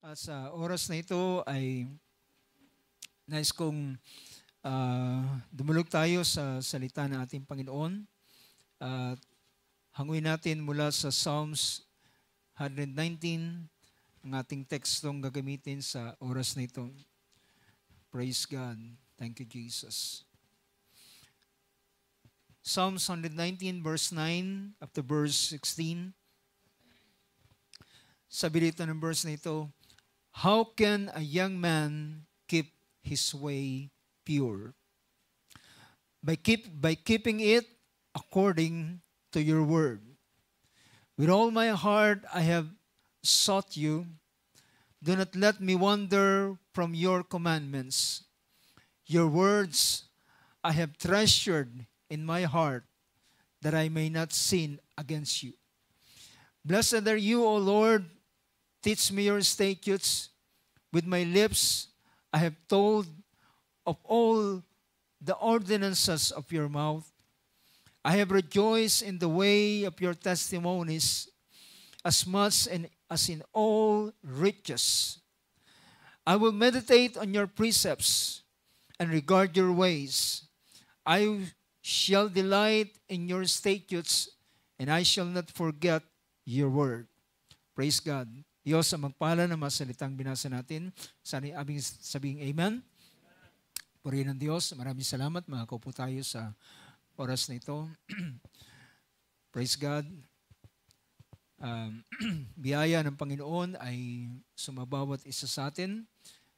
At sa oras na ito ay nais kong dumulog tayo sa salita ng ating Panginoon. At hanguin natin mula sa Psalms 119 ang ating tekstong gagamitin sa oras na ito. Praise God. Thank you, Jesus. Psalms 119 verse 9 up to verse 16. Sabi dito ng verse na ito, how can a young man keep his way pure? By keeping it according to your word. With all my heart I have sought you. Do not let me wander from your commandments. Your words I have treasured in my heart, that I may not sin against you. Blessed are you, O Lord. Teach me your statutes. With my lips I have told of all the ordinances of your mouth. I have rejoiced in the way of your testimonies as much as in all riches. I will meditate on your precepts and regard your ways. I shall delight in your statutes, and I shall not forget your word. Praise God. Diyos ang magpala ng mga salitang binasa natin. Sana aming sabing amen. Purihin ng Diyos. Maraming salamat. Makakaupo tayo sa oras na ito. Praise God. Biyaya ng Panginoon ay sumabawat isa sa atin.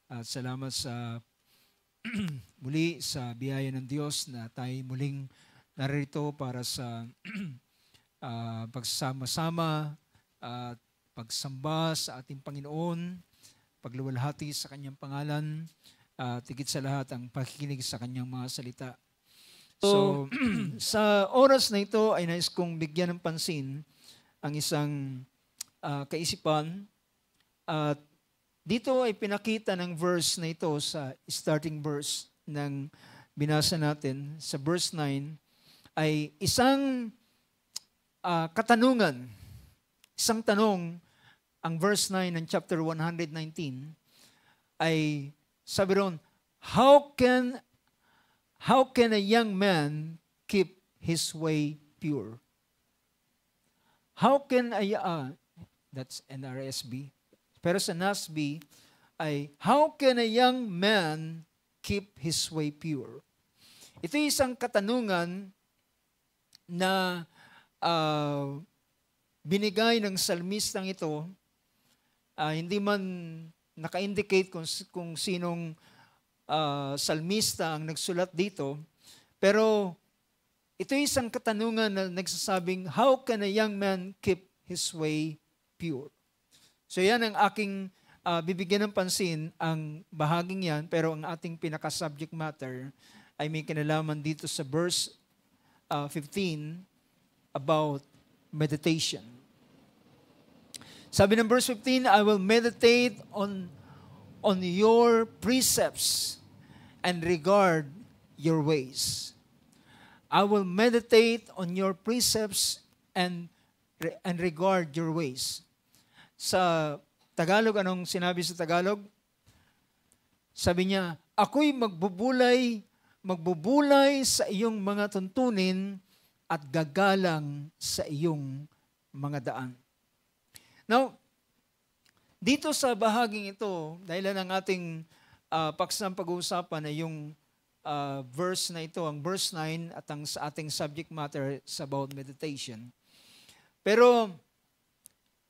At salamat sa muli sa biyaya ng Diyos na tayo muling narito para sa pagsama-sama at pagsamba sa ating Panginoon, pagluwalhati sa Kanyang pangalan, at higit sa lahat ang pakikinig sa Kanyang mga salita. So, sa oras na ito ay nais kong bigyan ng pansin ang isang kaisipan at dito ay pinakita ng verse na ito sa starting verse ng binasa natin sa verse 9 ay isang katanungan. Isang tanong, ang verse 9 ng chapter 119 ay sabi ron, how can a young man keep his way pure? How can that's NRSB. Pero sa NASB ay, how can a young man keep his way pure? Ito ay isang katanungan na binigay ng salmistang ito. Hindi man naka-indicate kung sinong salmista ang nagsulat dito. Pero ito ay isang katanungan na nagsasabing, how can a young man keep his way pure? So yan ang aking bibigyan ng pansin, ang bahaging yan, pero ang ating pinaka-subject matter ay may kinalaman dito sa verse 15 about meditation. Sabi ng verse 15, I will meditate on your precepts and regard your ways. I will meditate on your precepts and regard your ways. Sa Tagalog, anong sinabi sa Tagalog? Sabi niya, ako'y magbubulay sa iyong mga tuntunin at gagalang sa iyong mga daan. Now, dito sa bahaging ito, dahil ang ating paksang pag-uusapan ay yung verse na ito, ang verse 9 at ang sa ating subject matter is about meditation. Pero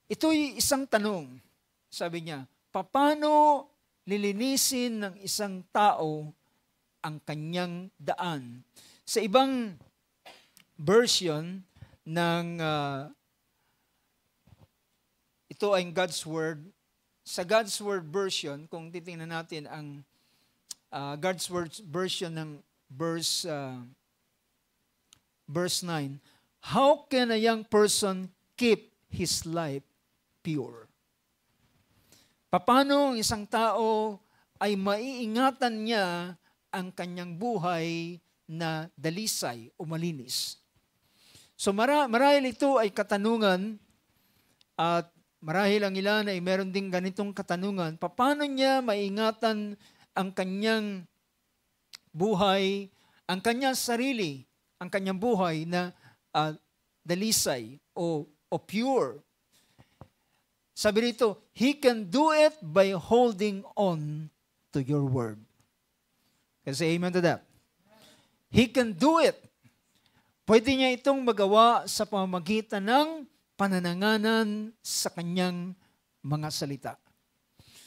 ito'y isang tanong. Sabi niya, paano lilinisin ng isang tao ang kanyang daan? Sa ibang version ng ito ay God's Word. Sa God's Word version, kung titingnan natin ang God's Word version ng verse 9, how can a young person keep his life pure? Paano ang isang tao ay maiingatan niya ang kanyang buhay na dalisay o malinis? So marahil ito ay katanungan at marahil ang ilan ay meron ding ganitong katanungan, paano niya maingatan ang kanyang buhay, ang kanyang sarili, ang kanyang buhay na dalisay o pure? Sabi rito, he can do it by holding on to your word. Kasi amen to that. He can do it. Pwede niya itong magawa sa pamamagitan ng panananganan sa kanyang mga salita.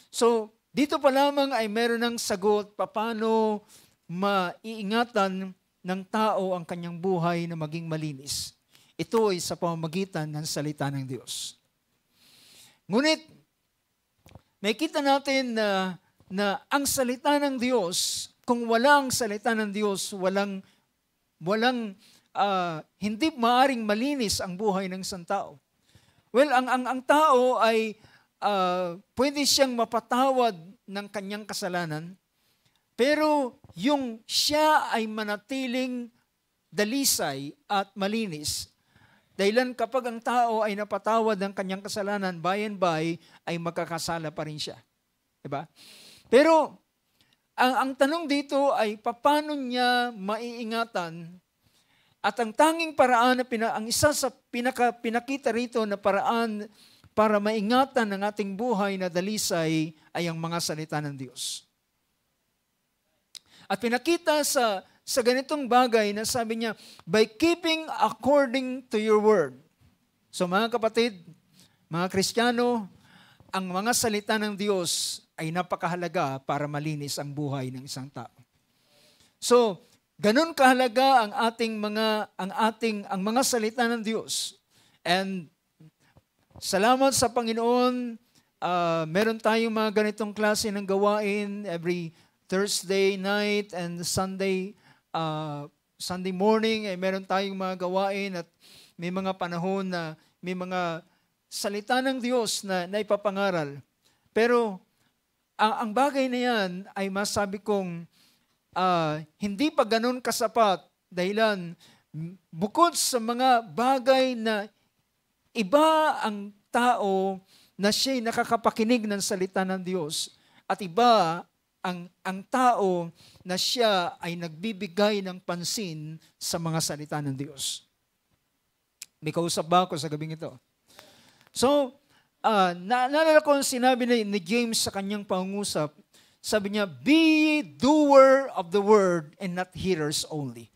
So, dito pa lamang ay meron ng sagot paano maiingatan ng tao ang kanyang buhay na maging malinis. Ito ay sa pamamagitan ng salita ng Diyos. Ngunit, makita natin na ang salita ng Diyos, kung walang salita ng Diyos, hindi maaring malinis ang buhay ng isang tao. Well, ang tao ay pwede siyang mapatawad ng kanyang kasalanan, pero yung siya ay manatiling dalisay at malinis. Dahilan kapag ang tao ay napatawad ng kanyang kasalanan, by and by, ay magkakasala pa rin siya. Diba? Pero, ang tanong dito ay paano niya maiingatan at ang tanging paraan, ang isa sa pinakita rito na paraan para maingatan ng ating buhay na dalisay ay ang mga salita ng Diyos. At pinakita sa ganitong bagay na sabi niya, by keeping according to your word. So mga kapatid, mga Kristiyano, ang mga salita ng Diyos ay napakahalaga para malinis ang buhay ng isang tao. So, ganun kahalaga ang mga salita ng Diyos. And salamat sa Panginoon, meron tayong mga ganitong klase ng gawain every Thursday night and Sunday morning ay meron tayong mga gawain at may mga panahon na may mga salita ng Diyos na ipapangaral. Pero ang bagay na yan ay masabi kong hindi pa ganun kasapat dahilan bukod sa mga bagay na iba ang tao na siya'y nakakapakinig ng salita ng Diyos at iba ang tao na siya ay nagbibigay ng pansin sa mga salita ng Diyos. May kausap ba ako sa gabing ito? So, naalala ko ang sinabi ni James sa kanyang pangungusap, sabi niya, be doer of the word and not hearers only.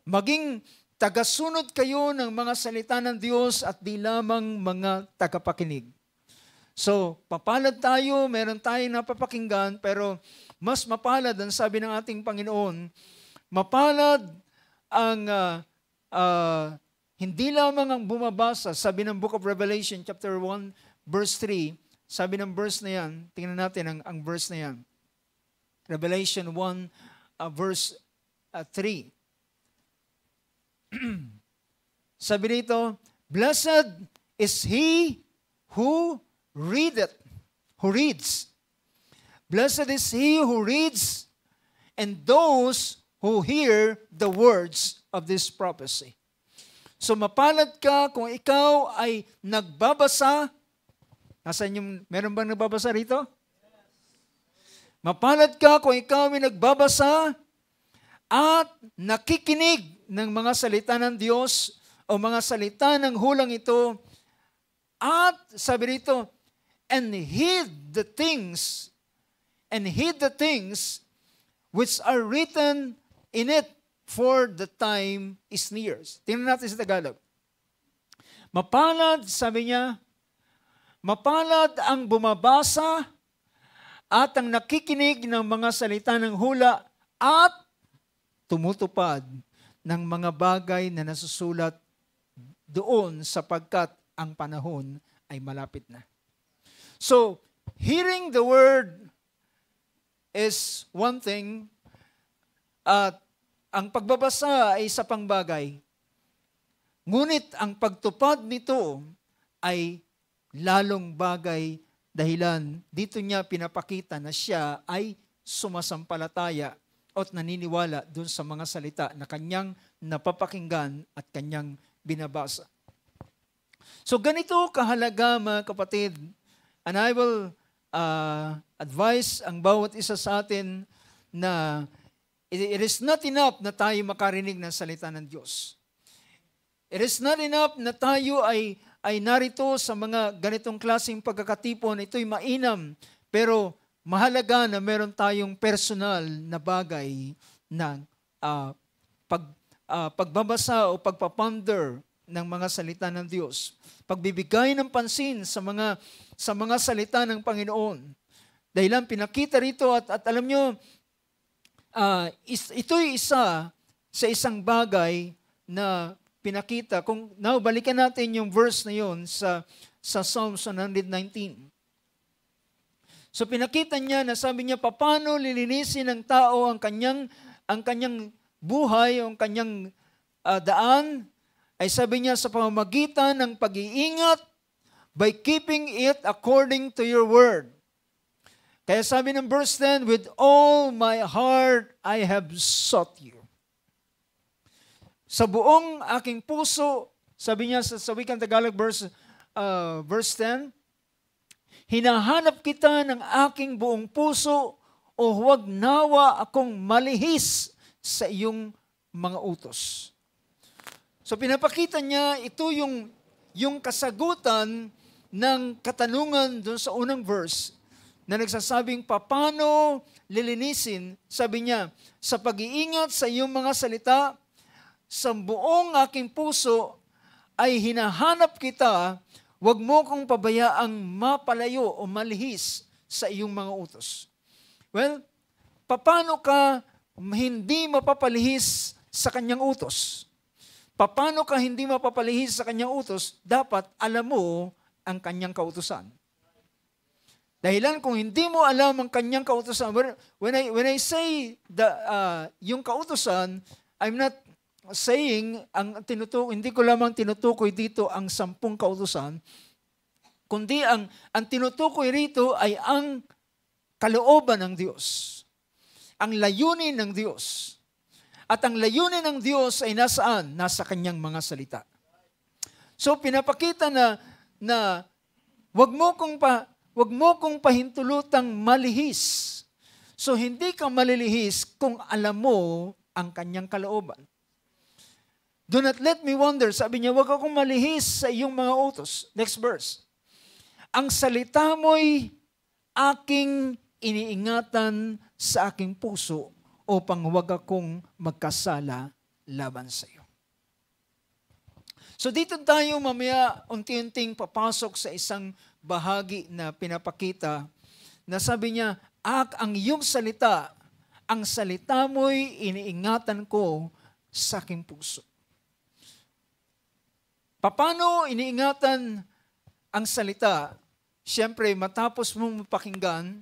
Maging tagasunod kayo ng mga salita ng Diyos at di lamang mga tagapakinig. So, papalad tayo, meron tayong napapakinggan, pero mas mapalad ang sabi ng ating Panginoon, mapalad ang hindi lamang ang bumabasa, sabi ng Book of Revelation, chapter 1, verse 3, sabi ng verse na yan, tingnan natin ang verse na yan. Revelation 1, verse 3. Sabi dito, blessed is he who reads. Blessed is he who reads and those who hear the words of this prophecy. So mapalad ka kung ikaw ay nagbabasa. Nasaan yung, meron bang nagbabasa rito? Mapalad ka kung ikaw ay nagbabasa at nakikinig ng mga salita ng Diyos o mga salita ng hulang ito at sabi rito, and heed the things which are written in it, for the time is near. Tingnan natin sa Tagalog. Mapalad, sabi niya, mapalad ang bumabasa at ang nakikinig ng mga salita ng hula at tumutupad ng mga bagay na nasusulat doon sapagkat ang panahon ay malapit na. So, hearing the word is one thing at ang pagbabasa ay isa pang bagay. Ngunit ang pagtupad nito ay lalong bagay dahilan dito niya pinapakita na siya ay sumasampalataya at naniniwala dun sa mga salita na kanyang napapakinggan at kanyang binabasa. So ganito kahalaga mga kapatid, and I will advise ang bawat isa sa atin na it is not enough na tayo makarinig ng salita ng Diyos. It is not enough na tayo ay narito sa mga ganitong klaseng pagkakatipon. Ito'y mainam, pero mahalaga na meron tayong personal na bagay na pagbabasa o pagpaponder ng mga salita ng Diyos. Pagbibigay ng pansin sa mga salita ng Panginoon. Dahil lang pinakita rito at alam nyo, ito'y isa sa isang bagay na pinakita. Kung now balikan natin yung verse na yon sa Psalms 119. So pinakita niya na sabi niya, paano lilinisin ng tao ang kanyang buhay, ang kanyang daan, ay sabi niya sa pamamagitan ng pag-iingat by keeping it according to your word. Kaya sabi ng verse 10, with all my heart I have sought you. Sa buong aking puso, sabi niya sa wikang Tagalog verse 10, hinahanap kita ng aking buong puso o huwag nawa akong malihis sa iyong mga utos. So pinapakita niya, ito yung kasagutan ng katanungan doon sa unang verse na nagsasabing, paano lilinisin, sabi niya, sa pag-iingat sa iyong mga salita, sa buong aking puso ay hinahanap kita, huwag mo kong pabayaang mapalayo o malihis sa iyong mga utos. Well, paano ka hindi mapapalihis sa kanyang utos? Paano ka hindi mapapalihis sa kanyang utos? Dapat alam mo ang kanyang kautusan. Dahilan kung hindi mo alam ang kanyang kautusan, when I say yung kautusan, I'm not saying, hindi ko lamang tinutukoy dito ang 10 kautusan, kundi ang tinutukoy rito ay ang kalooban ng Diyos. Ang layunin ng Diyos. At ang layunin ng Diyos ay nasaan? Nasa kanyang mga salita. So pinapakita na wag mo kong pahintulutang malihis. So hindi ka malilihis kung alam mo ang kanyang kalooban. Do not let me wonder. Sabi niya, wag akong malihis sa iyong mga utos. Next verse. Ang salita mo'y aking iniingatan sa aking puso upang wag akong magkasala laban sa iyo. So dito tayo mamaya unti-unting papasok sa isang bahagi na pinapakita na sabi niya, ang iyong salita, ang salita mo'y iniingatan ko sa aking puso. Paano iniingatan ang salita? Siyempre, matapos mong mapakinggan,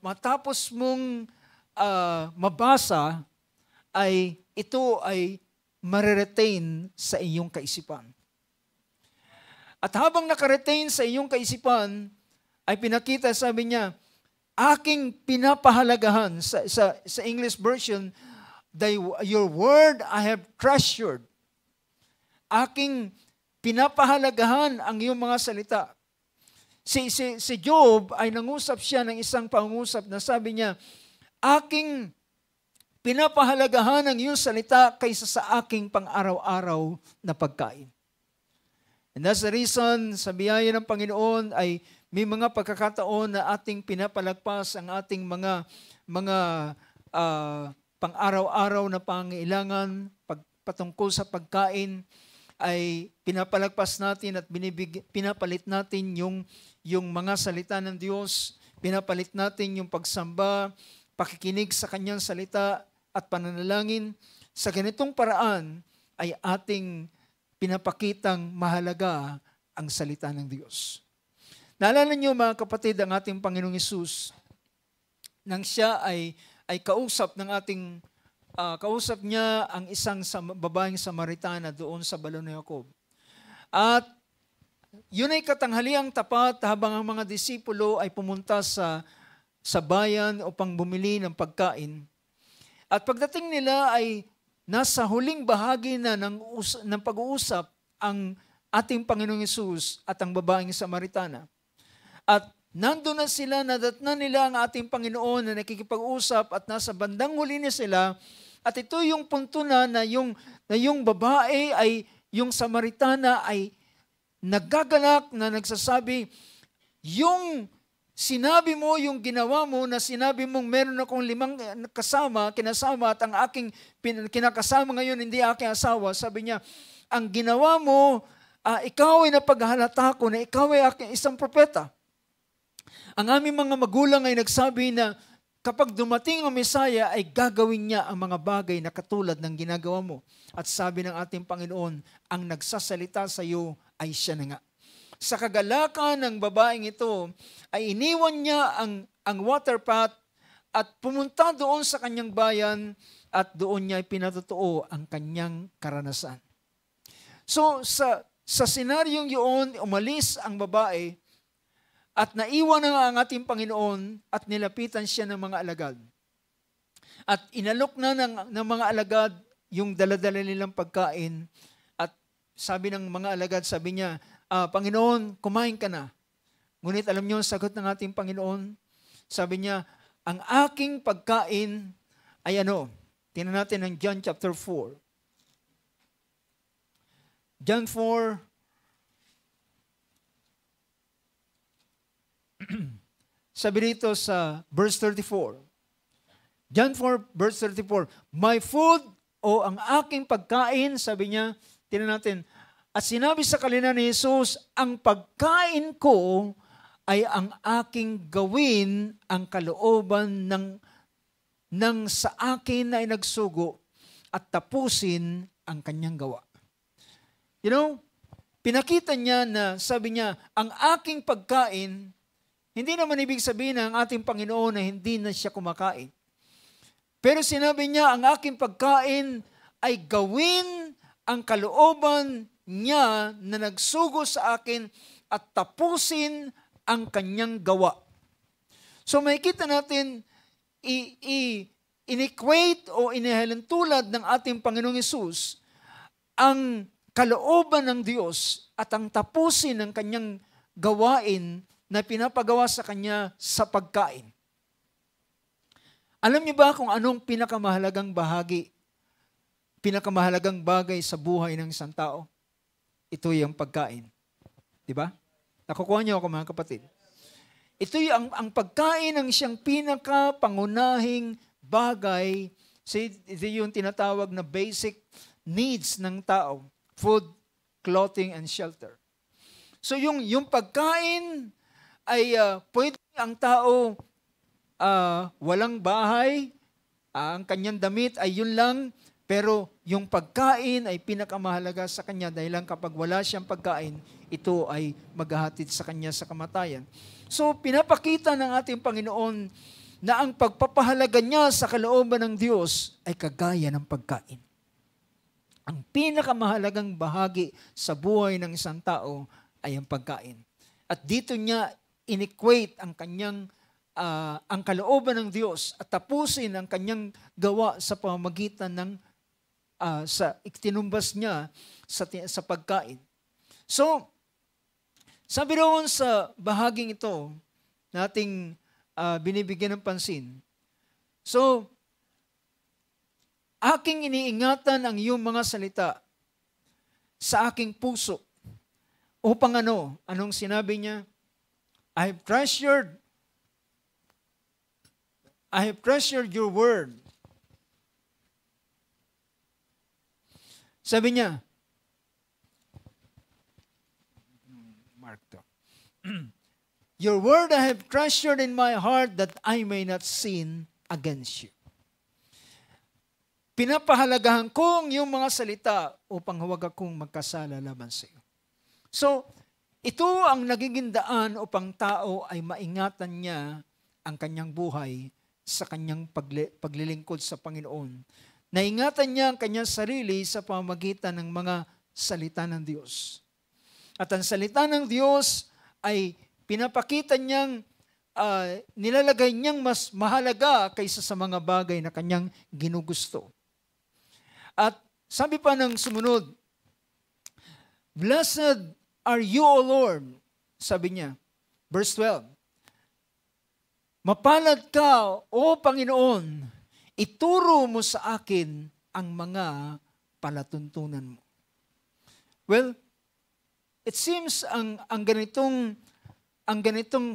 matapos mong mabasa, ay ito ay mariretain sa iyong kaisipan. At habang nakaretain sa iyong kaisipan, ay pinakita, sabi niya, aking pinapahalagahan, sa English version, your word I have treasured. Aking pinapahalagahan ang iyong mga salita. Si Job ay nangusap siya ng isang pangusap na sabi niya, aking pinapahalagahan ang iyong salita kaysa sa aking pang-araw-araw na pagkain. And that's the reason, sa biyaya ng Panginoon ay may mga pagkakataon na ating pinapalagpas ang ating mga pang-araw-araw na pangailangan patungkol sa pagkain, ay pinapalagpas natin at pinapalit natin yung mga salita ng Diyos, pinapalit natin yung pagsamba, pakikinig sa kanyang salita at pananalangin. Sa ganitong paraan ay ating pinapakitang mahalaga ang salita ng Diyos. Naalala niyo mga kapatid, ang ating Panginoong Hesus, nang siya ay kausap niya ang isang babaeng Samaritana doon sa balon ni Jacob. At yun ay katanghaliang tapat habang ang mga disipulo ay pumunta sa bayan upang bumili ng pagkain. At pagdating nila ay nasa huling bahagi na ng pag-uusap ang ating Panginoong Hesus at ang babaeng Samaritana. At nandun na sila, nadatnan nila ang ating Panginoon na nakikipag-usap at nasa bandang huli na sila. At ito yung punto na yung babae ay, yung Samaritana ay naggagalak na nagsasabi, yung sinabi mo, yung ginawa mo na sinabi mong meron akong 5 kinasama at ang aking kinakasama ngayon hindi aking asawa. Sabi niya, ang ginawa mo, ikaw ay napaghalata ko na ikaw ay aking isang propeta. Ang aming mga magulang ay nagsabi na kapag dumating ang Mesaya ay gagawin niya ang mga bagay na katulad ng ginagawa mo. At sabi ng ating Panginoon, ang nagsasalita sa iyo ay siya na nga. Sa kagalakan ng babaeng ito, ay iniwan niya ang water pot at pumunta doon sa kanyang bayan at doon niya pinatotoo ang kanyang karanasan. So sa senaryong yun, umalis ang babae at naiwan na ang ating Panginoon at nilapitan siya ng mga alagad. At inalok na ng mga alagad yung daladala nilang pagkain at sabi ng mga alagad, sabi niya, Panginoon, kumain ka na. Ngunit alam niyo ang sagot ng ating Panginoon? Sabi niya, ang aking pagkain ay ano? Tingnan natin ang John chapter 4. John 4, sabi dito sa verse 34. John 4, verse 34. My food o ang aking pagkain, sabi niya, tingnan natin, at sinabi sa kanila ni Jesus, ang pagkain ko ay ang aking gawin ang kalooban ng sa akin ay nagsugo at tapusin ang kanyang gawa. You know, pinakita niya na sabi niya, ang aking pagkain, hindi naman ibig sabihin na ang ating Panginoon na hindi na siya kumakain. Pero sinabi niya, ang aking pagkain ay gawin ang kalooban niya na nagsugo sa akin at tapusin ang kanyang gawa. So makikita natin, in-equate o inihalintulad ng ating Panginoong Hesus ang kalooban ng Diyos at ang tapusin ng kanyang gawain na pinapagawa sa kanya sa pagkain. Alam niyo ba kung anong pinakamahalagang pinakamahalagang bagay sa buhay ng isang tao? Ito yung pagkain. Di ba? Nakukuha niyo ako mga kapatid. Ito yung ang pagkain ang siyang pinakapangunahing bagay. Ito yung tinatawag na basic needs ng tao. Food, clothing, and shelter. So yung pagkain ay pwede ang tao walang bahay, ang kanyang damit ay yun lang, pero yung pagkain ay pinakamahalaga sa kanya dahil lang kapag wala siyang pagkain, ito ay maghahatid sa kanya sa kamatayan. So pinapakita ng ating Panginoon na ang pagpapahalaga niya sa kalooban ng Diyos ay kagaya ng pagkain. Ang pinakamahalagang bahagi sa buhay ng isang tao ay ang pagkain. At dito niya in-equate ang kanyang ang kalooban ng Diyos at tapusin ang kanyang gawa sa pamamagitan ng sa iktinumbas niya sa pagkain. So, sabi roon sa bahaging ito, nating binibigyan ng pansin. So, aking iniingatan ang iyong mga salita sa aking puso. Upang ano? Anong sinabi niya? I have treasured your word. Sabi niya, Mark to. Your word I have treasured in my heart that I may not sin against you. Pinapahalagahan ko ang iyong mga salita upang huwag akong magkasala laban sa iyo. So, ito ang nagiging daan upang tao ay maingatan niya ang kanyang buhay sa kanyang paglilingkod sa Panginoon. Naingatan niya ang kanyang sarili sa pamamagitan ng mga salita ng Diyos. At ang salita ng Diyos ay pinapakita niyang, nilalagay niyang mas mahalaga kaysa sa mga bagay na kanyang ginugusto. At sabi pa ng sumunod, Blessed are you, O Lord. Sabi niya, verse 12. Mapalad ka, O Panginoon, ituro mo sa akin ang mga palatuntunan mo. Well, it seems ang ganitong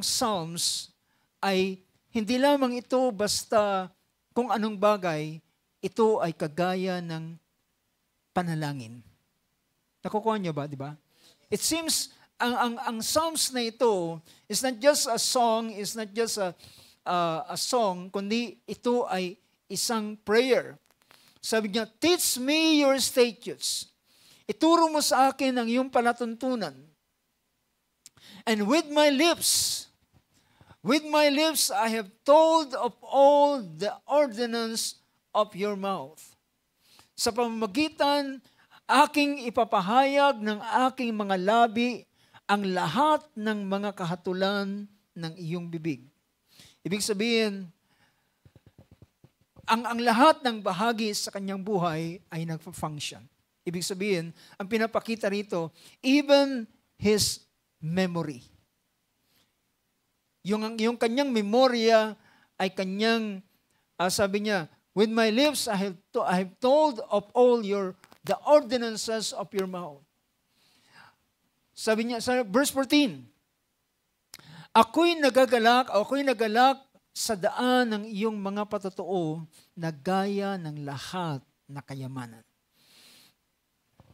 Psalms ay hindi lamang ito basta kung anong bagay, ito ay kagaya ng panalangin. Nakukuha niyo ba, di ba? It seems ang Psalms na ito is not just a song, is not just a song, kundi ito ay isang prayer. Sabi niya, teach me your statutes. Ituro mo sa akin ang iyong palatuntunan. And with my lips I have told of all the ordinance of your mouth. Sa pamamagitan, aking ipapahayag ng aking mga labi ang lahat ng mga kahatulan ng iyong bibig. Ibig sabihin, ang lahat ng bahagi sa kanyang buhay ay nagfa-function. Ibig sabihin, ang pinapakita rito, even his memory. Yung kanyang memorya ay kanyang, sabi niya, with my lips I have told of all the ordinances of your mouth. Sabi niya, verse 14, ako'y nagalak sa daan ng iyong mga patotoo na gaya ng lahat na kayamanan.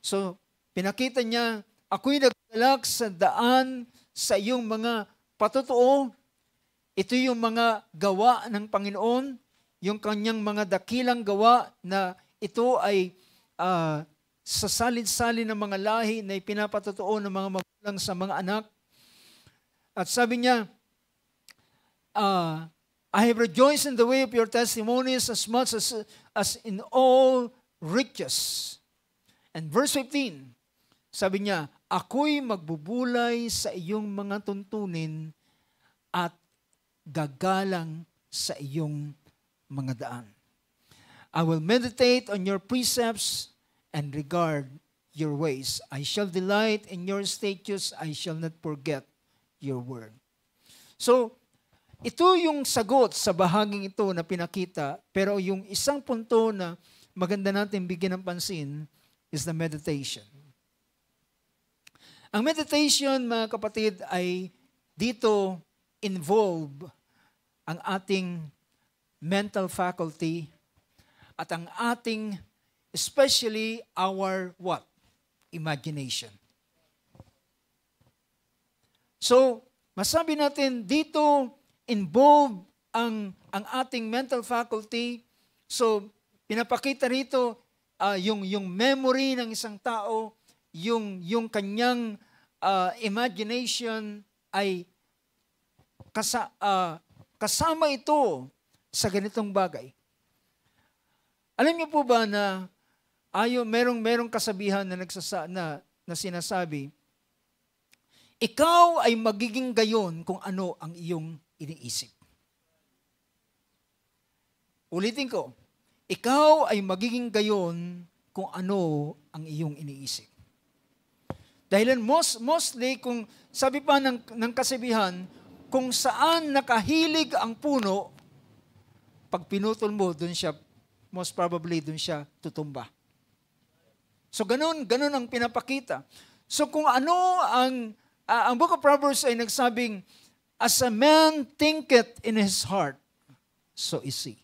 So, pinakita niya, ako'y nagalak sa daan sa iyong mga patotoo. Ito yung mga gawa ng Panginoon, yung kanyang mga dakilang gawa na ito ay sa salin-salin ng mga lahi na ipinapatotoo ng mga magulang sa mga anak. At sabi niya, I have rejoiced in the way of your testimonies as much as in all riches. And verse 15, sabi niya, ako'y magbubulay sa iyong mga tuntunin at gagalang sa iyong mga daan. I will meditate on your precepts and regard your ways. I shall delight in your statutes. I shall not forget your word. So, ito yung sagot sa bahaging ito na pinakita, pero yung isang punto na maganda natin bigyan ng pansin is the meditation. Ang meditation, mga kapatid, ay dito involve ang ating mental faculty at ang ating, especially our what? Imagination. So, masabi natin dito involve ang ating mental faculty. So, pinapakita rito yung memory ng isang tao, yung kanyang imagination ay kasama ito sa ganitong bagay. Alam niyo po ba na merong kasabihan na sinasabi, ikaw ay magiging gayon kung ano ang iyong iniisip. Ulitin ko, ikaw ay magiging gayon kung ano ang iyong iniisip. Dahil mostly, kung sabi pa ng kasabihan, kung saan nakahilig ang puno, pag pinutol mo, most probably doon siya tutumba. So ganun ang pinapakita. So kung ano ang Book of Proverbs ay nagsabing, as a man thinketh in his heart, so is he.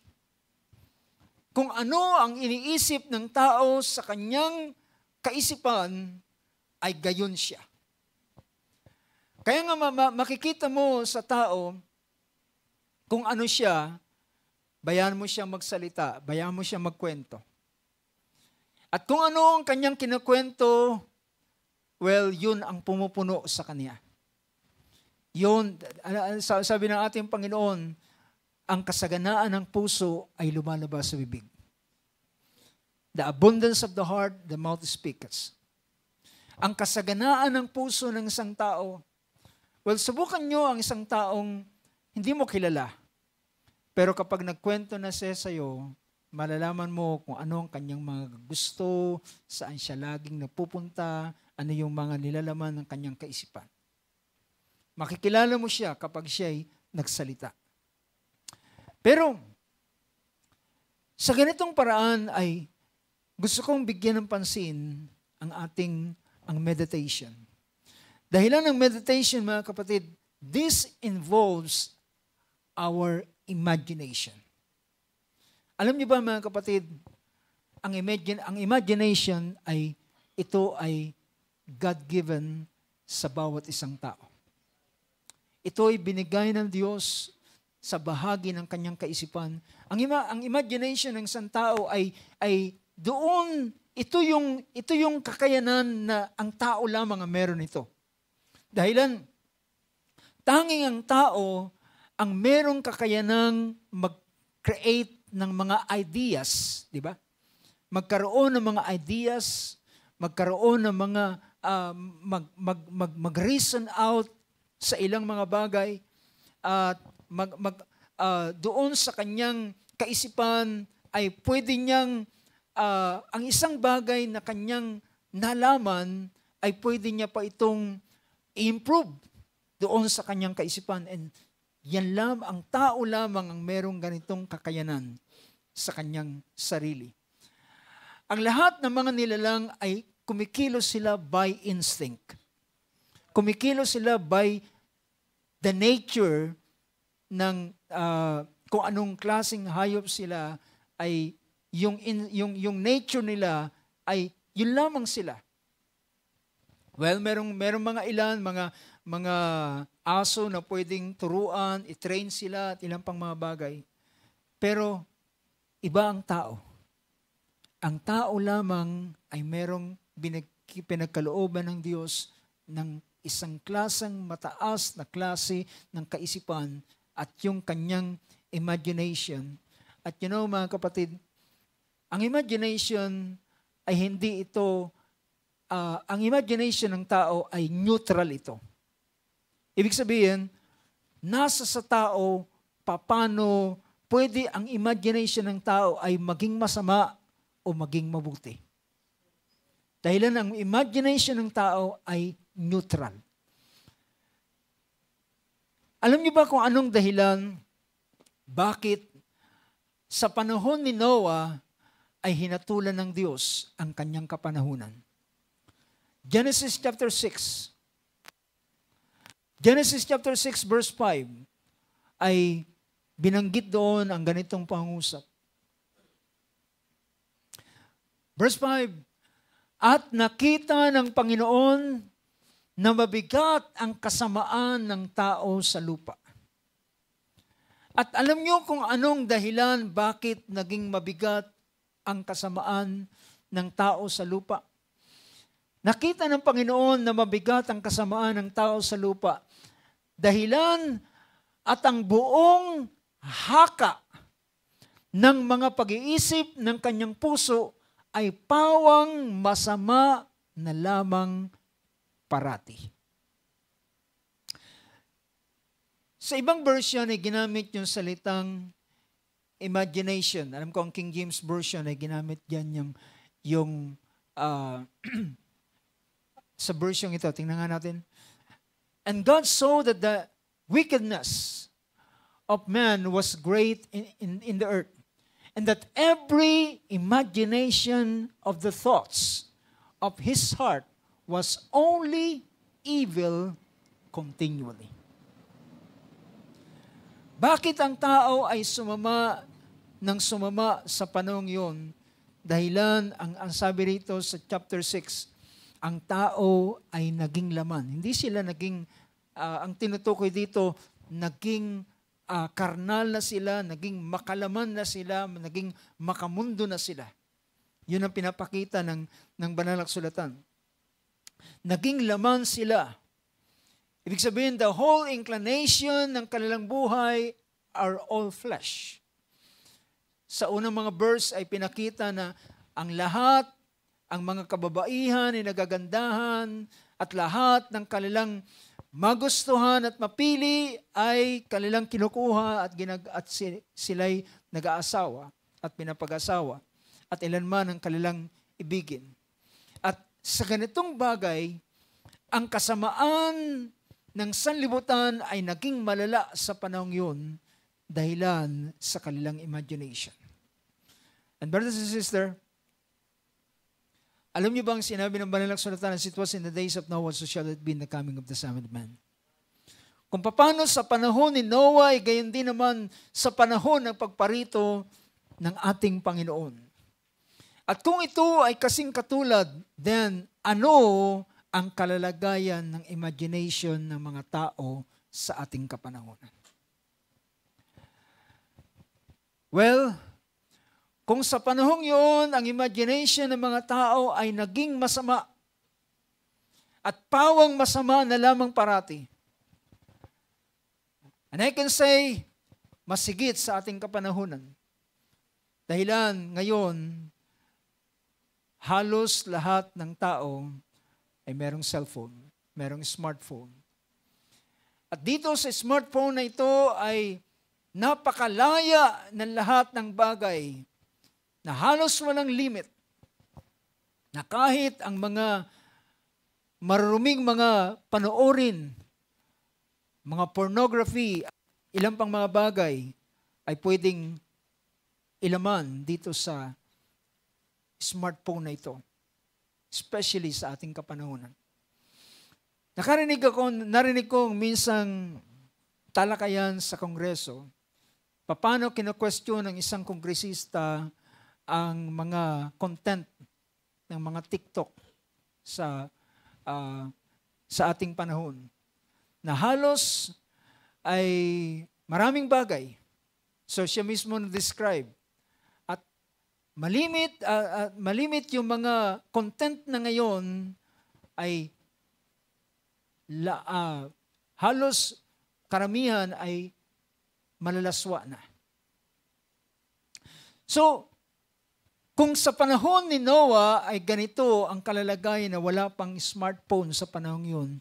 Kung ano ang iniisip ng tao sa kanyang kaisipan, ay gayon siya. Kaya nga makikita mo sa tao, kung ano siya, bayaan mo siya magsalita, bayaan mo siya magkwento. At kung ano ang kanyang kinukwento, well, yun ang pumupuno sa kanya. Yun, sabi ng ating Panginoon, ang kasaganaan ng puso ay lumalabas sa bibig. The abundance of the heart, the mouth speaketh. Ang kasaganaan ng puso ng isang tao, well, subukan nyo ang isang taong hindi mo kilala. Pero kapag nagkwento na siya sa'yo, malalaman mo kung ano ang kanyang mga gusto, saan siya laging napupunta, ano yung mga nilalaman ng kanyang kaisipan. Makikilala mo siya kapag siya'y nagsalita. Pero, sa ganitong paraan ay gusto kong bigyan ng pansin ang meditation. Dahilan ng meditation, mga kapatid, this involves our imagination. Alam niyo ba, mga kapatid, ang imagination ito ay God-given sa bawat isang tao. Ito ay binigay ng Diyos sa bahagi ng kanyang kaisipan. Ang imagination ng isang tao ay doon, ito yung kakayanan na ang tao lamang ang meron ito. Dahilan, tanging ang tao ang merong kakayanang mag-create ng mga ideas, di ba? Magkaroon ng mga ideas, magkaroon ng mga mag-reason out sa ilang mga bagay at doon sa kanyang kaisipan ay pwede niyang ang isang bagay na kanyang nalaman ay pwede niya pa itong i-improve doon sa kanyang kaisipan. And yan ang tao lamang ang merong ganitong kakayanan sa kanyang sarili. Ang lahat ng mga nilalang ay kumikilos sila by instinct. Kumikilos sila by the nature ng kung anong klaseng hayop sila ay yung nature nila ay yun lamang sila. Well, merong mga ilan, mga aso na pwedeng turuan, i-train sila at ilang pang mga bagay. Pero iba ang tao. Ang tao lamang ay merong pinagkalooban ng Diyos ng isang klaseng mataas na klase ng kaisipan at yung kanyang imagination. At mga kapatid, ang imagination ay hindi ito, ang imagination ng tao ay neutral ito. Ibig sabihin, nasa sa tao paano pwede ang imagination ng tao ay maging masama o maging mabuti. Dahilan ang imagination ng tao ay neutral. Alam niyo ba kung anong dahilan bakit sa panahon ni Noah ay hinatulan ng Diyos ang kanyang kapanahunan? Genesis chapter 6. Genesis chapter 6 verse 5 ay binanggit doon ang ganitong pangusap. Verse 5, at nakita ng Panginoon na mabigat ang kasamaan ng tao sa lupa. At alam niyo kung anong dahilan bakit naging mabigat ang kasamaan ng tao sa lupa? Nakita ng Panginoon na mabigat ang kasamaan ng tao sa lupa. Dahilan at ang buong haka ng mga pag-iisip ng kanyang puso ay pawang masama na lamang parati. Sa ibang version ay ginamit yung salitang imagination. Alam ko ang King James Version ay ginamit dyan yung sa version ito. Tingnan nga natin. And God saw that the wickedness of man was great in the earth, and that every imagination of the thoughts of his heart was only evil continually. Bakit ang tao ay sumama sa panahong yun? Dahilan, ang sabi rito sa chapter 6, ang tao ay naging laman. Hindi sila naging, ang tinutukoy dito, naging karnal na sila, naging makalaman na sila, naging makamundo na sila. Yun ang pinapakita ng banal na kasulatan. Naging laman sila. Ibig sabihin, the whole inclination ng kanilang buhay are all flesh. Sa unang mga verse ay pinakita na ang lahat, ang mga kababaihan ay nagagandahan at lahat ng kanilang magustuhan at mapili ay kanilang kinukuha at sila'y nag-aasawa at pinapag-asawa at ilanman ang kanilang ibigin. At sa ganitong bagay, ang kasamaan ng sanlibutan ay naging malala sa panahong yun dahilan sa kanilang imagination. And brothers and sisters, alam niyo ba ang sinabi ng Banal na Kasulatan, as it was in the days of Noah, so shall it be in the coming of the Son of Man. Kung paano sa panahon ni Noah, ay gayon din naman sa panahon ng pagparito ng ating Panginoon. At kung ito ay kasing katulad, then ano ang kalalagayan ng imagination ng mga tao sa ating kapanahonan? Well, kung sa panahong yun, ang imagination ng mga tao ay naging masama at pawang masama na lamang parati. And I can say, masigit sa ating kapanahonan. Dahilan ngayon, halos lahat ng tao ay merong cellphone, merong smartphone. At dito sa smartphone na ito ay napakalaya ng lahat ng bagay na halos walang limit, na kahit ang mga maruruming mga panoorin, mga pornography, ilang pang mga bagay ay pwedeng ilaman dito sa smartphone na ito, especially sa ating kapanahonan. Narinig ko minsang talakayan sa Kongreso, paano kino-question ng isang kongresista ang mga content ng mga TikTok sa ating panahon, na halos ay maraming bagay. So siya mismo na-describe. At malimit yung mga content na ngayon ay halos karamihan ay malalaswa na. So, kung sa panahon ni Noah ay ganito ang kalalagayan na wala pang smartphone sa panahon yun,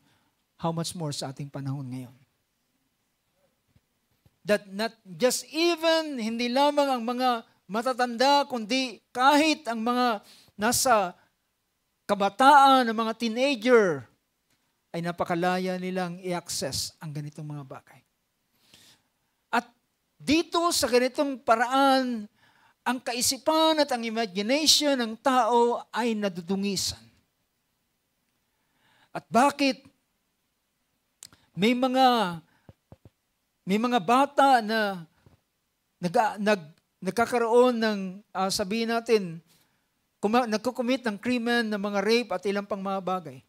how much more sa ating panahon ngayon? That not just even, hindi lamang ang mga matatanda, kundi kahit ang mga nasa kabataan, ang mga teenager, ay napakalaya nilang i-access ang ganitong mga bagay. At dito sa ganitong paraan, ang kaisipan at ang imagination ng tao ay nadudungisan. At bakit? May mga bata na nagkakaroon ng, sabihin natin, nagkukumit ng krimen, ng mga rape at ilang pang mga bagay.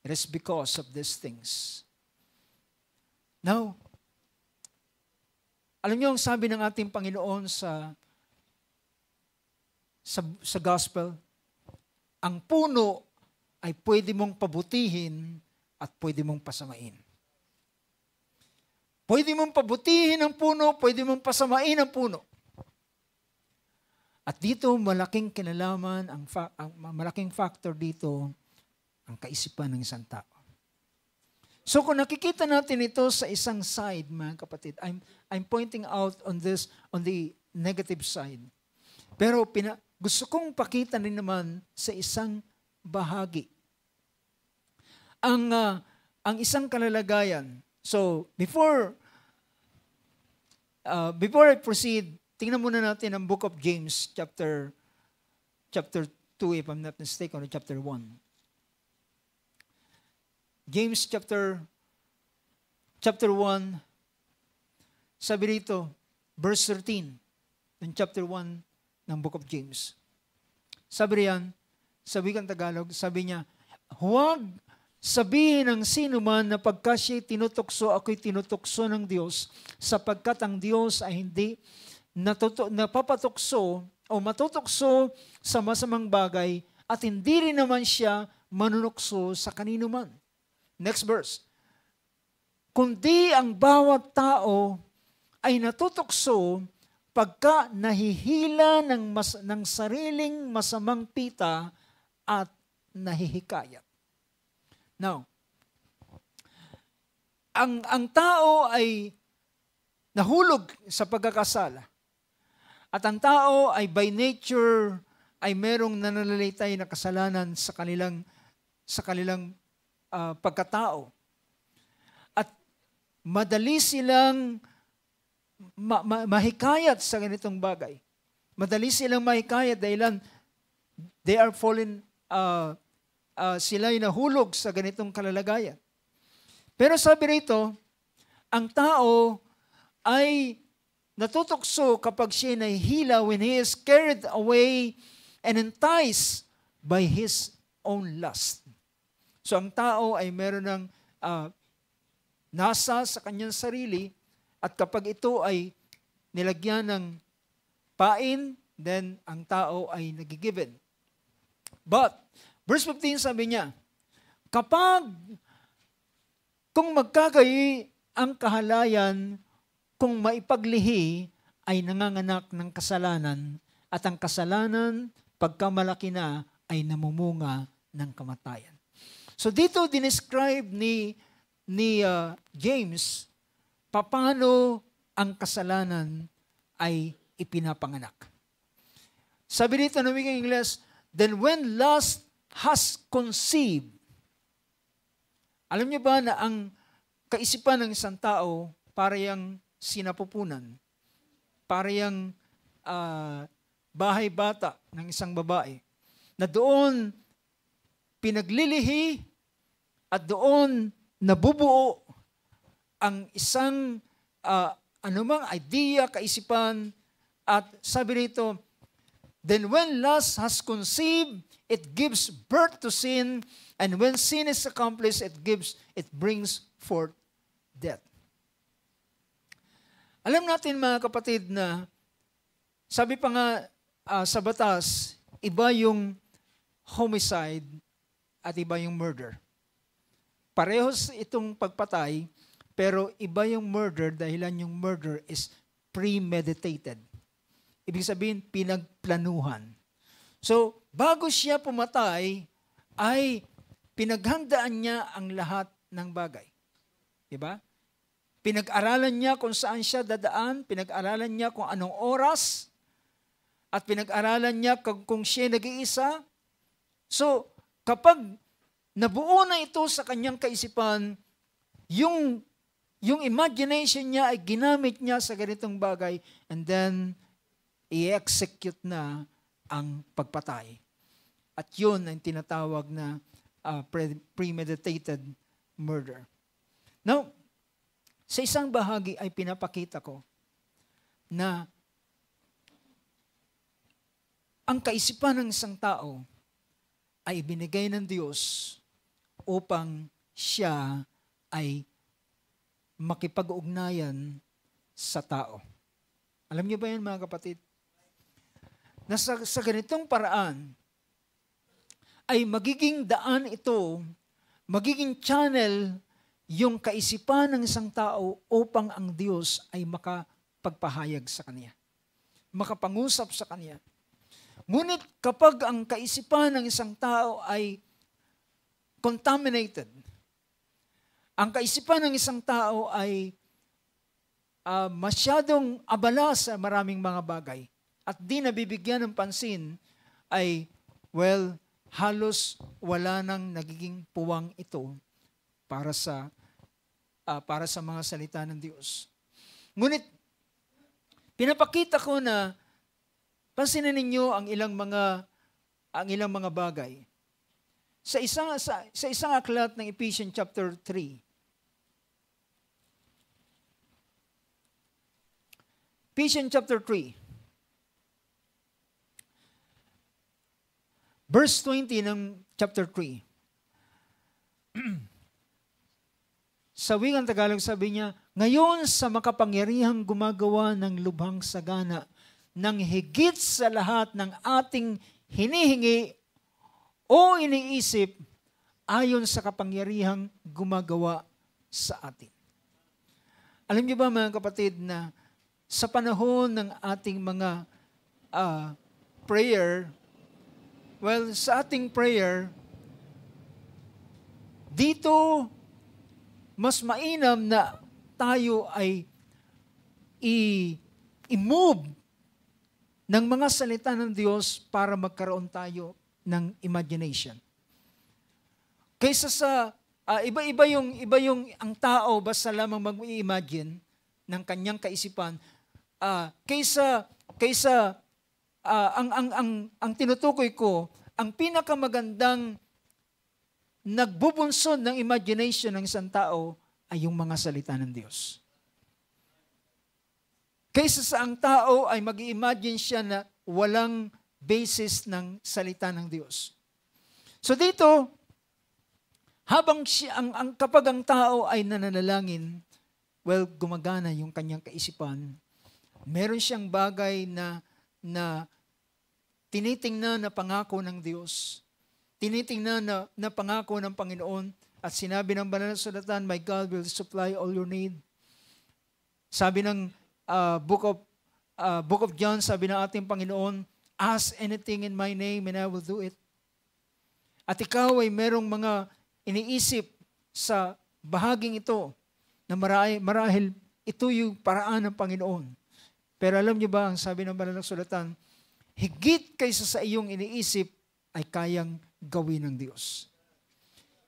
It is because of these things. Now, alam niyo ang sabi ng ating Panginoon sa gospel, ang puno ay pwede mong pabutihin at pwede mong pasamain. Pwede mong pabutihin ang puno, pwede mong pasamain ang puno. At dito, malaking kinalaman, malaking factor dito, ang kaisipan ng isang tao. So kung nakikita natin ito sa isang side, mga kapatid, I'm pointing out on the negative side. Pero gusto kong pakita rin naman sa isang bahagi. Ang isang kalalagayan. So, before I proceed, tingnan muna natin ang Book of James, chapter 2, if I'm not mistaken, or chapter 1. James chapter 1, sabi dito, verse 13, in chapter 1, ng Book of James. Sabi riyan, sa wikang Tagalog, sabi niya, huwag sabihin ng sino man na pagka siya'y tinutokso, ako'y tinutokso ng Diyos, sapagkat ang Diyos ay hindi napapatokso o matutokso sa masamang bagay at hindi rin naman siya manunokso sa kanino man. Next verse. Kundi ang bawat tao ay natutokso pagka nahihila ng sariling masamang pita at nahihikayat. Now, ang tao ay nahulog sa pagkakasala. At ang tao ay by nature ay merong nananalaytay na kasalanan sa kanilang sa kanilang pagkatao. At madali silang mahikayat sa ganitong bagay. Madali silang mahikayat dahil they are fallen, sila'y nahulog sa ganitong kalalagayan. Pero sabi rito, ang tao ay natutokso kapag siya nahihila when he is carried away and enticed by his own lust. So ang tao ay meron ng nasa sa kanyang sarili, at kapag ito ay nilagyan ng pain, then ang tao ay nagigiven. But, verse 15 sabi niya, kung magkagayi ang kahalayan, kung maipaglihi, ay nanganganak ng kasalanan, at ang kasalanan, pagkamalaki na, ay namumunga ng kamatayan. So dito dinescribe ni James paano ang kasalanan ay ipinapanganak. Sabi dito ng wikang Ingles, then when lust has conceived. Alam niyo ba na ang kaisipan ng isang tao para yung sinapupunan, para yung bahay bata ng isang babae, na doon pinaglilihi at doon nabubuo ang isang anumang idea, kaisipan, at sabi rito, then when lust has conceived, it gives birth to sin, and when sin is accomplished, it brings forth death. Alam natin mga kapatid na, sabi pa nga sa batas, iba yung homicide at iba yung murder. Parehos itong pagpatay, pero iba yung murder dahilan yung murder is premeditated. Ibig sabihin, pinagplanuhan. So, bago siya pumatay, ay pinaghandaan niya ang lahat ng bagay. Diba? Pinag-aralan niya kung saan siya dadaan, pinag-aralan niya kung anong oras, at pinag-aralan niya kung siya nag-iisa. So, kapag nabuo na ito sa kanyang kaisipan, yung imagination niya ay ginamit niya sa ganitong bagay, and then i-execute na ang pagpatay. At yun ang tinatawag na premeditated murder. Now, sa isang bahagi ay pinapakita ko na ang kaisipan ng isang tao ay ibinigay ng Diyos upang siya ay makipag-ugnayan sa tao. Alam niyo ba yan mga kapatid? Na sa ganitong paraan ay magiging daan ito, magiging channel yung kaisipan ng isang tao upang ang Diyos ay makapagpahayag sa kanya. Makapangusap sa kanya. Ngunit kapag ang kaisipan ng isang tao ay contaminated, ang kaisipan ng isang tao ay masyadong abala sa maraming mga bagay at di nabibigyan ng pansin, ay, well, halos wala nang nagiging puwang ito para sa mga salita ng Diyos. Ngunit, pinapakita ko na pansinin ninyo ang ilang mga bagay. Sa isang aklat ng Ephesians chapter 3. Ephesians chapter 3. Verse 20 ng chapter 3. Sa wikang Tagalog sabi niya, ngayon sa makapangyarihang gumagawa ng lubhang sagana, ng higit sa lahat ng ating hinihingi o iniisip ayon sa kapangyarihang gumagawa sa atin. Alam niyo ba mga kapatid na sa panahon ng ating mga prayer, well, sa ating prayer, dito mas mainam na tayo ay i-move ng mga salita ng Diyos para magkaroon tayo ng imagination. Kaysa sa iba yung ang tao basta lamang mag-imagine ng kanyang kaisipan, kaysa ang tinutukoy ko, ang pinakamagandang nagbubunsod ng imagination ng isang tao ay yung mga salita ng Diyos. Kaysa sa ang tao ay mag-imagine siya na walang basis ng salita ng Diyos. So dito, kapag ang tao ay nananalangin, well, gumagana yung kanyang kaisipan. Meron siyang bagay na tinitingnan na pangako ng Diyos. Tinitingnan na pangako ng Panginoon. At sinabi ng banal na sulatan, "My God will supply all your need." Sabi ng Book of John, sabi ng ating Panginoon, "Ask anything in my name and I will do it." At ikaw ay merong mga iniisip sa bahaging ito na marahil ito yung paraan ng Panginoon. Pero alam niyo ba, ang sabi ng banal na sulatan, higit kaysa sa iyong iniisip ay kayang gawin ng Diyos.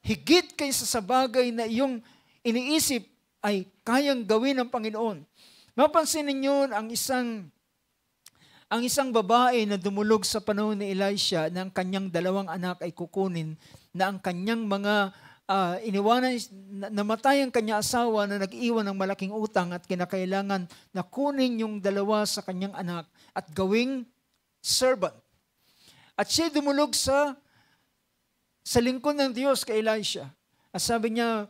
Higit kaysa sa bagay na iyong iniisip ay kayang gawin ng Panginoon. Mapansin ninyo ang isang babae na dumulog sa panahon ni Elisha na ang kanyang 2 anak ay kukunin, na ang kanyang mga iniwanan, namatay ang kanyang asawa na nag-iwan ng malaking utang at kinakailangan na kunin yung 2 sa kanyang anak at gawing servant. At siya dumulog sa lingkod ng Diyos kay Elisha. At sabi niya,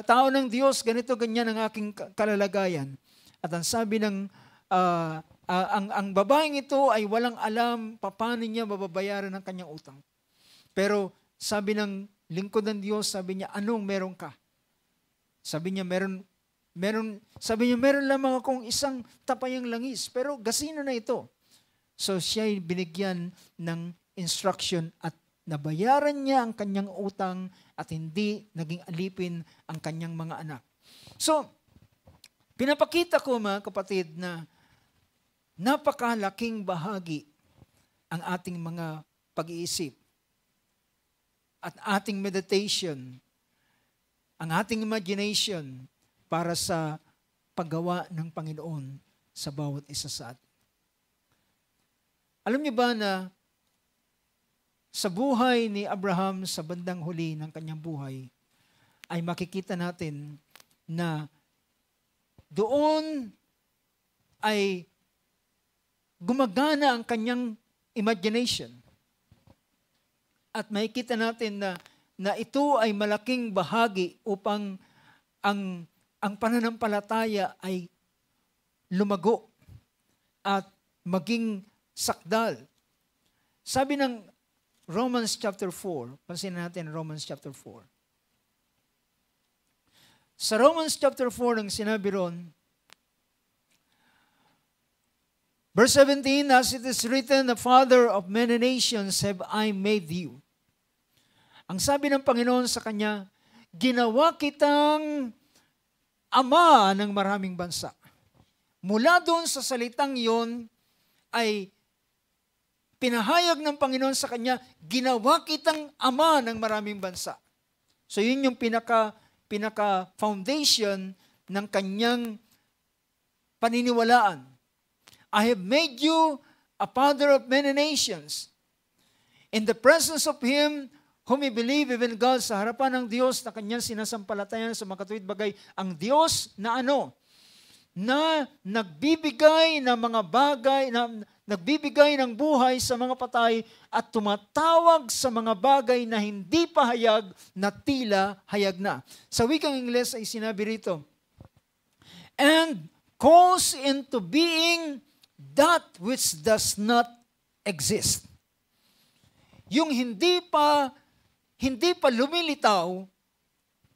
tao ng Diyos, ganito ganyan ang aking kalalagayan. At ang sabi ng ang babaeng ito ay walang alam paano niya mababayaran ang kanyang utang. Pero sabi ng lingkod ng Diyos, sabi niya, "Anong meron ka?" Sabi niya, meron lamang akong isang tapayang langis, pero gasino na ito. So siya ay binigyan ng instruction at nabayaran niya ang kanyang utang at hindi naging alipin ang kanyang mga anak. So, pinapakita ko mga kapatid na napakalaking bahagi ang ating mga pag-iisip at ating meditation, ang ating imagination para sa paggawa ng Panginoon sa bawat isa sa atin. Alam niyo ba na sa buhay ni Abraham sa bandang huli ng kanyang buhay, ay makikita natin na doon ay gumagana ang kanyang imagination. At makikita natin na ito ay malaking bahagi upang ang pananampalataya ay lumago at maging sakdal. Sabi ng Romans chapter 4, pansin natin Romans chapter 4. Sa Romans chapter 4, nang sinabi ron, verse 17, "As it is written, the Father of many nations have I made you." Ang sabi ng Panginoon sa kanya, "Ginawa kitang ama ng maraming bansa." Mula doon sa salitang yon ay pinahayag ng Panginoon sa kanya, "Ginawa kitang ama ng maraming bansa." So yun yung pinaka-foundation ng kanyang paniniwalaan. "I have made you a father of many nations." In the presence of Him whom we believe, even God, sa harapan ng Diyos na kanyang sinasampalatayan sa mga katuwid bagay, ang Diyos na na nagbibigay ng mga bagay, nagbibigay ng buhay sa mga patay at tumatawag sa mga bagay na hindi pa hayag na tila hayag na. Sa wikang Ingles ay sinabi rito, "And calls into being that which does not exist." Yung hindi pa lumilitaw,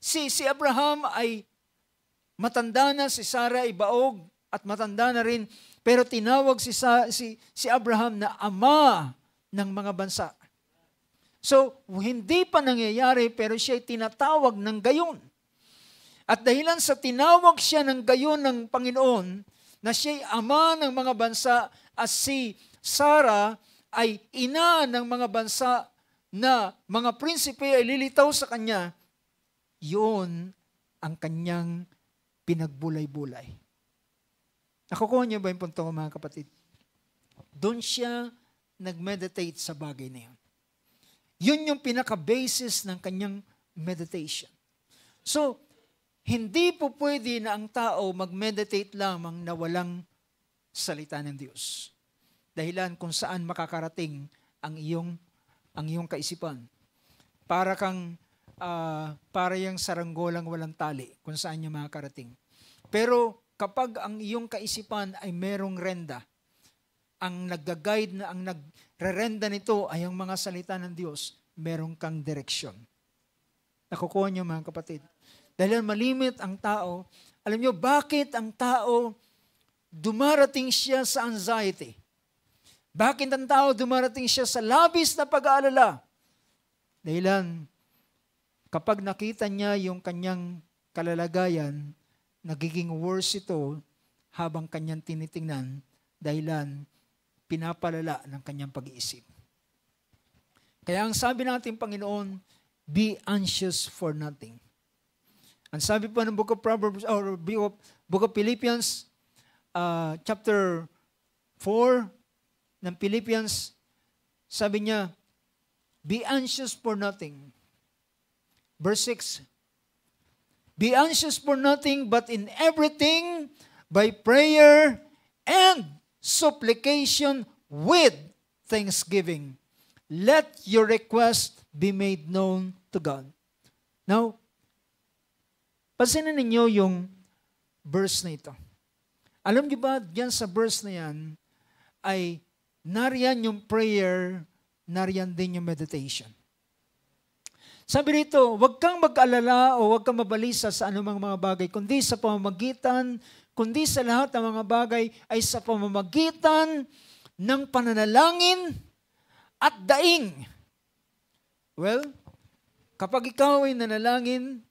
si Abraham ay matanda na, si Sarah ay baog at matanda na rin, pero tinawag si Abraham na ama ng mga bansa. So, hindi pa nangyayari, pero siya ay tinatawag ng gayon. At dahilan sa tinawag siya ng gayon ng Panginoon, na siya ay ama ng mga bansa, at si Sarah ay ina ng mga bansa, na mga prinsipe ay lilitaw sa kanya, yun ang kanyang pinagbulay-bulay. Nakukuha niyo ba yung punto ko, mga kapatid? Doon siya nag-meditate sa bagay na yun. Yun yung pinaka-basis ng kanyang meditation. So, hindi po pwede na ang tao mag-meditate lamang na walang salita ng Diyos. Dahilan kung saan makakarating ang iyong kaisipan. Para yung saranggolang walang tali kung saan niya makakarating. Pero kapag ang iyong kaisipan ay merong renda, ang nag-guide na ang nagre-renda nito ay ang mga salita ng Diyos, merong kang direksyon. Nakukuha niyo, mga kapatid. Dahil malimit ang tao, alam niyo bakit ang tao dumarating siya sa anxiety? Bakit ang tao dumarating siya sa labis na pag-aalala? Dahilan, kapag nakita niya yung kanyang kalalagayan, nagiging worse ito habang kanyang tinitingnan, dahilan pinapalala ng kanyang pag-iisip. Kaya ang sabi natin, Panginoon, be anxious for nothing. Ang sabi po ng Book of Proverbs or Book of Philippians, chapter 4 ng Philippians, sabi niya, be anxious for nothing. Verse 6, be anxious for nothing, but in everything, by prayer and supplication with thanksgiving, let your request be made known to God. Now, pansinin ninyo yung verse na ito. Alam niyo ba, diyan sa verse na yan, ay nariyan yung prayer, nariyan din yung meditation. Sabi rito, huwag kang mag-alala o huwag kang mabalisa sa anumang mga bagay, kundi sa lahat ng mga bagay ay sa pamamagitan ng pananalangin at daing. Well, kapag ikaw ay nanalangin,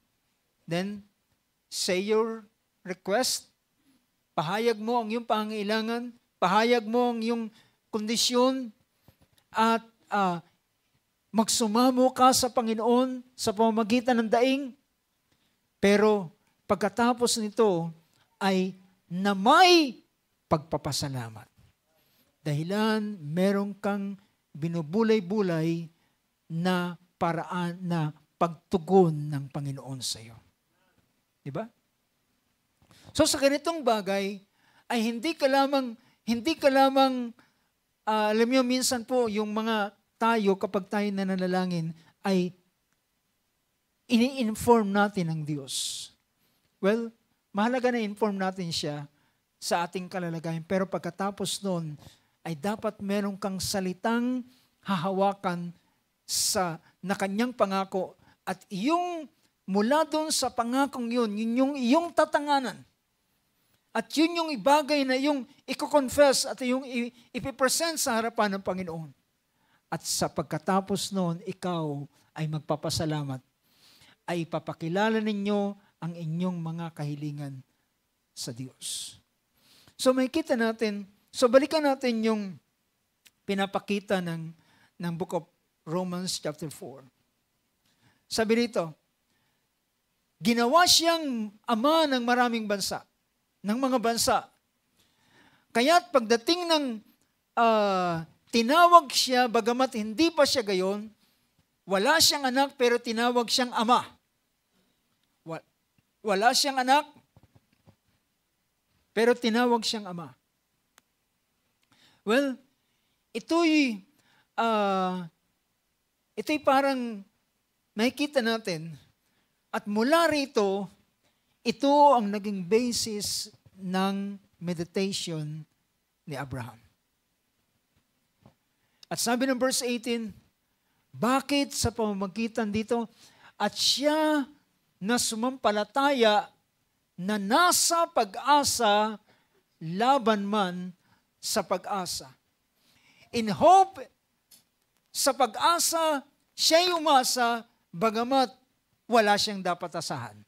then say your request, pahayag mo ang iyong pangailangan, pahayag mo ang iyong kondisyon, at magsumamo ka sa Panginoon sa pamamagitan ng daing. Pero pagkatapos nito ay na may pagpapasalamat. Dahilan meron kang binubulay-bulay na paraan na pagtugon ng Panginoon sa iyo. Diba? So sa ganitong bagay ay hindi ka lamang alam niyo, minsan po yung mga tayo kapag tayo nananalangin ay ini-inform natin ng Diyos. Well, mahalaga na inform natin siya sa ating kalalagayan. Pero pagkatapos nun, ay dapat meron kang salitang hahawakan na kanyang pangako. At yung mula doon sa pangakong yun yung iyong tatanganan. At yun yung ibagay na yung i-confess at yung ipipresent sa harapan ng Panginoon. At sa pagkatapos noon, ikaw ay magpapasalamat. Ay ipapakilala ninyo ang inyong mga kahilingan sa Diyos. So makikita natin, balikan natin yung pinapakita ng Book of Romans chapter 4. Sabi rito, ginawa siyang ama ng maraming bansa, ng mga bansa. Kaya't pagdating ng tinawag siya, bagamat hindi pa siya gayon, wala siyang anak pero tinawag siyang ama. Wala siyang anak pero tinawag siyang ama. Well, ito'y parang makikita natin at mula rito, ito ang naging basis ng meditation ni Abraham. At sabi ng verse 18, bakit sa pamamagitan dito? At siya na sumampalataya na nasa pag-asa laban man sa pag-asa. In hope, sa pag-asa, siya'y umasa, bagamat wala siyang dapat asahan.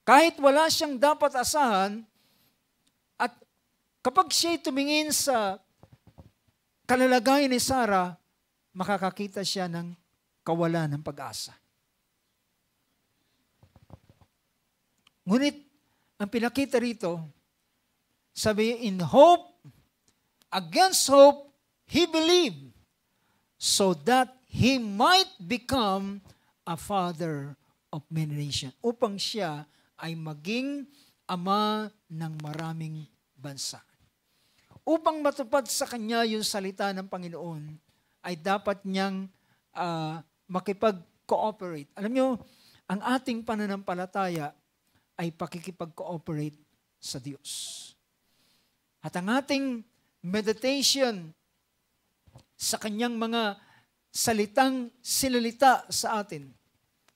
Kahit wala siyang dapat asahan, at kapag siya'y tumingin sa kalalagayan ni Sarah, makakakita siya ng kawalan ng pag-asa. Ngunit, ang pinakita rito, sabi, in hope, against hope, he believed, so that he might become a father of many nations. Upang siya ay maging ama ng maraming bansa. Upang matupad sa kanya yung salita ng Panginoon, ay dapat niyang makipag-cooperate. Alam niyo, ang ating pananampalataya ay pakikipag-cooperate sa Diyos. At ang ating meditation sa kanyang mga salitang sinalita sa atin,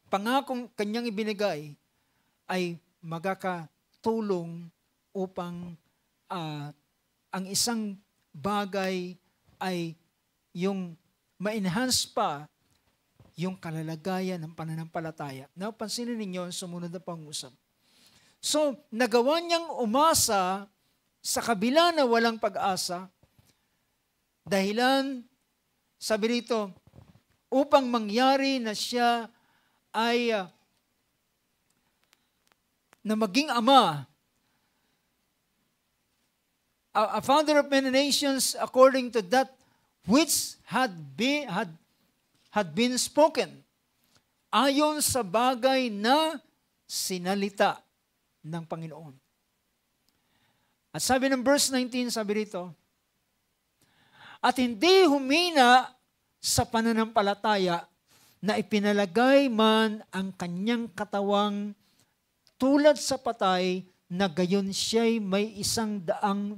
pangakong kanyang ibinigay, ay magkakatulong upang ang isang bagay ay yung ma-enhance pa yung kalalagayan ng pananampalataya. Napansinin ninyo ang sumunod na pangusap. So, nagawa niyang umasa sa kabila na walang pag-asa, dahilan, sabi rito, upang mangyari na siya ay na maging ama, a father of many nations according to that which had been spoken, ayon sa bagay na sinalita ng Panginoon. At sabi ng verse 19, sabi rito, at hindi humina sa pananampalataya na ipinalagay man ang kanyang katawang tulad sa patay, na gayon siya'y may 100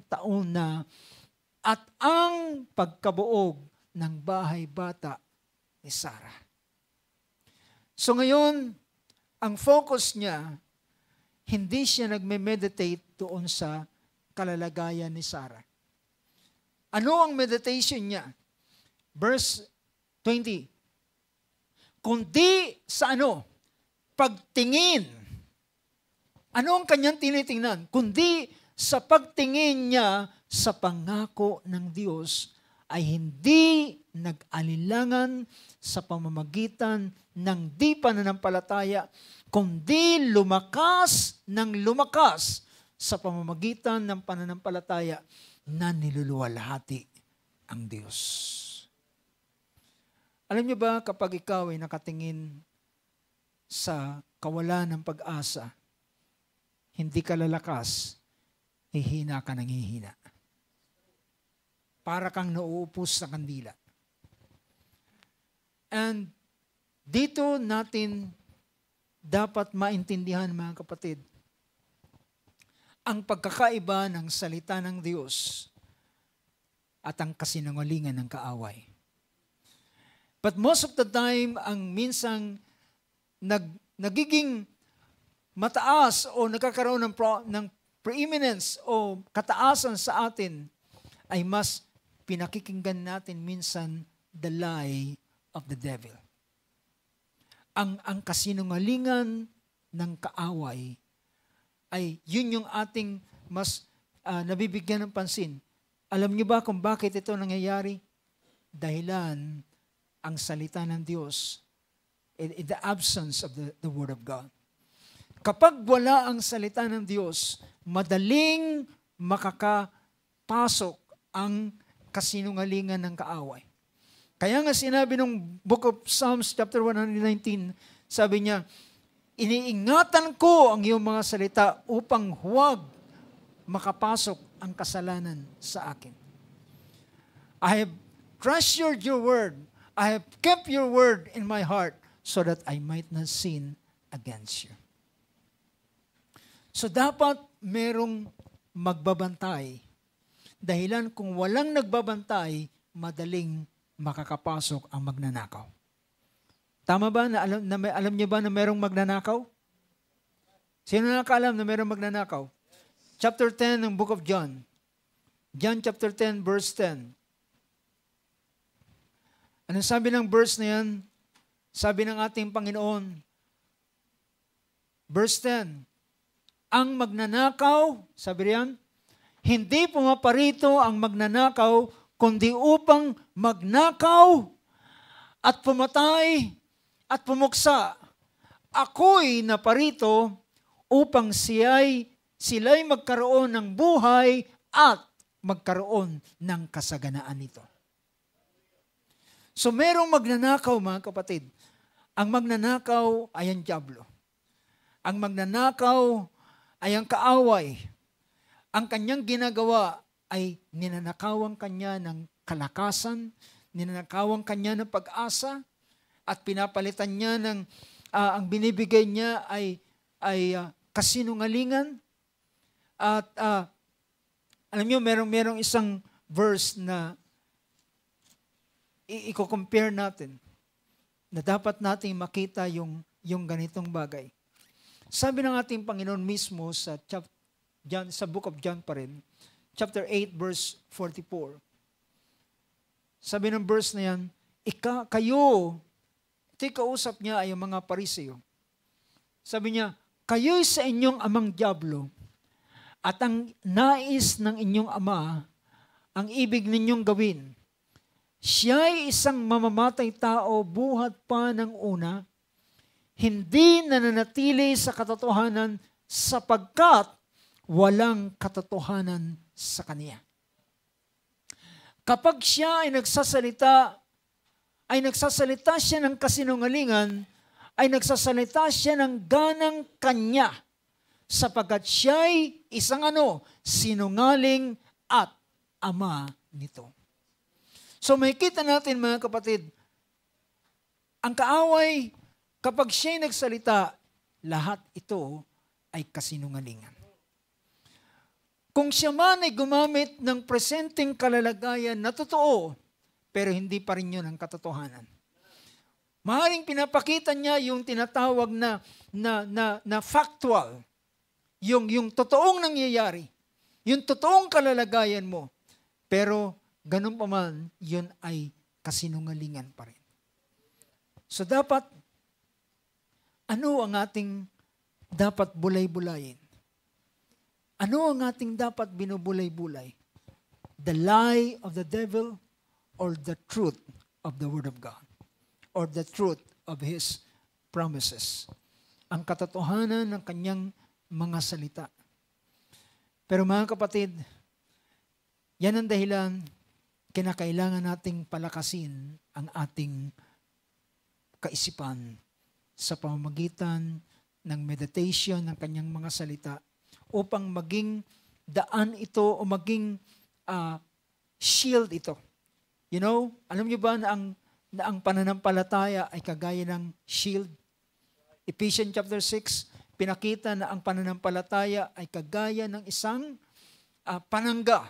taon na, at ang pagkabuog ng bahay bata ni Sarah. So ngayon, ang focus niya, hindi siya nagme-meditate doon sa kalalagayan ni Sarah. Ano ang meditation niya? Verse 20. Kundi sa ano? Pagtingin. Ano ang kanyang tinitingnan? Kundi sa pagtingin niya sa pangako ng Diyos ay hindi nag-alilangan sa pamamagitan ng di pananampalataya, kundi lumakas ng lumakas sa pamamagitan ng pananampalataya na niluluwalhati ang Diyos. Alam niyo ba, kapag ikaw ay nakatingin sa kawalan ng pag-asa, hindi ka lalakas, hihina ka ng hihina. Para kang nauupos sa kandila. And dito natin dapat maintindihan, mga kapatid, ang pagkakaiba ng salita ng Diyos at ang kasinungalingan ng kaaway. But most of the time, ang minsang nagiging mataas o nagkakaroon ng preeminence o kataasan sa atin ay mas pinakikinggan natin minsan the lie of the devil. Ang kasinungalingan ng kaaway ay yun yung ating mas nabibigyan ng pansin. Alam niyo ba kung bakit ito nangyayari? Dahilan ang salita ng Diyos in the absence of the Word of God. Kapag wala ang salita ng Diyos, madaling makakapasok ang kasinungalingan ng kaaway. Kaya nga sinabi ng Book of Psalms chapter 119, sabi niya, iniingatan ko ang iyong mga salita upang huwag makapasok ang kasalanan sa akin. I have treasured your word. I have kept your word in my heart so that I might not sin against you. So dapat merong magbabantay. Dahilan kung walang nagbabantay, madaling makakapasok ang magnanakaw. Tama ba? Alam niyo ba na merong magnanakaw? Sino nakakaalam na merong magnanakaw? Chapter 10 ng Book of John. John chapter 10 verse 10. Anong sabi ng verse na yan? Sabi ng ating Panginoon, verse 10, ang magnanakaw, sabi riyan, hindi pumaparito ang magnanakaw, kundi upang magnakaw at pumatay at pumuksa. Ako'y naparito upang sila'y magkaroon ng buhay at magkaroon ng kasaganaan nito. So merong magnanakaw, mga kapatid. Ang magnanakaw ay ang dyablo. Ang magnanakaw ay ang kaaway. Ang kanyang ginagawa ay ninanakawan kanya ng kalakasan, ninanakawan kanya ng pag-asa, at pinapalitan niya ng ang binibigay niya ay kasinungalingan. At alam niyo, merong isang verse na i-compare natin na dapat nating makita yung ganitong bagay. Sabi ng ating Panginoon mismo sa book of John pa rin, chapter 8, verse 44. Sabi ng verse na yan, kayo, ito'y kausap niya ay yung mga Pariseo. Sabi niya, kayo'y sa inyong amang dyablo, at ang nais ng inyong ama, ang ibig ninyong gawin. Siya'y isang mamamatay tao buhat pa ng una, hindi nananatili sa katotohanan sapagkat walang katotohanan sa kaniya. Kapag siya ay nagsasalita siya ng kasinungalingan, ay nagsasalita siya ng ganang kanya, sapagkat siya'y isang sinungaling at ama nito. So may kita natin, mga kapatid, ang kaaway, kapag siya'y nagsalita, lahat ito ay kasinungalingan. Kung siya man ay gumamit ng presenteng kalalagayan na totoo, pero hindi pa rin yun ang katotohanan. Maaaring pinapakita niya yung tinatawag na factual, yung totoong nangyayari, yung totoong kalalagayan mo, pero ganun pa man, yun ay kasinungalingan pa rin. So dapat, ano ang ating dapat bulay-bulayin? Ano ang ating dapat binubulay-bulay? The lie of the devil or the truth of the Word of God? Or the truth of His promises? Ang katotohanan ng kanyang mga salita. Pero mga kapatid, yan ang dahilan, kinakailangan nating palakasin ang ating kaisipan sa pamamagitan ng meditation ng kanyang mga salita upang maging daan ito o maging shield ito. You know, alam niyo ba na ang pananampalataya ay kagaya ng shield? Ephesians chapter 6, pinakita na ang pananampalataya ay kagaya ng isang panangga.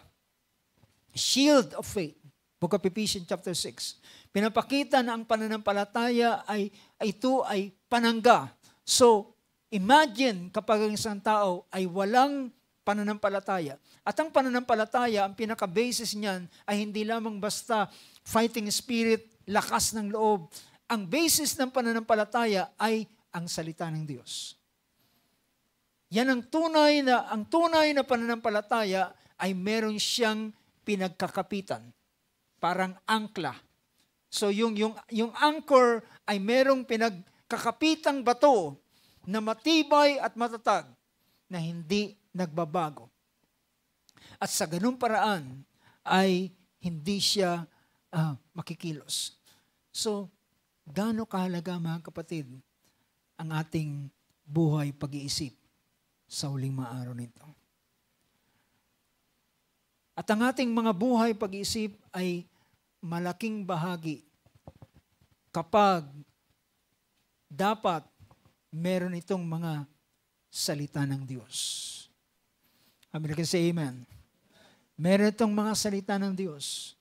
Shield of faith. Book of Ephesians chapter 6. Pinapakita na ang pananampalataya ito ay panangga. So, imagine kapag ang isang tao ay walang pananampalataya. At ang pananampalataya, ang pinaka-basis niyan ay hindi lamang basta fighting spirit, lakas ng loob. Ang basis ng pananampalataya ay ang salita ng Diyos. Yan ang tunay na pananampalataya ay meron siyang pinagkakapitan. Parang angkla. So yung anchor ay merong pinagkakapitang bato na matibay at matatag na hindi nagbabago. At sa ganung paraan ay hindi siya makikilos. So, gaano kahalaga, mga kapatid, ang ating buhay pag-iisip sa huling mga araw nito. At ang ating mga buhay pag-iisip ay malaking bahagi kapag dapat meron itong mga salita ng Diyos. Amen. Kasi amen. Meron itong mga salita ng Diyos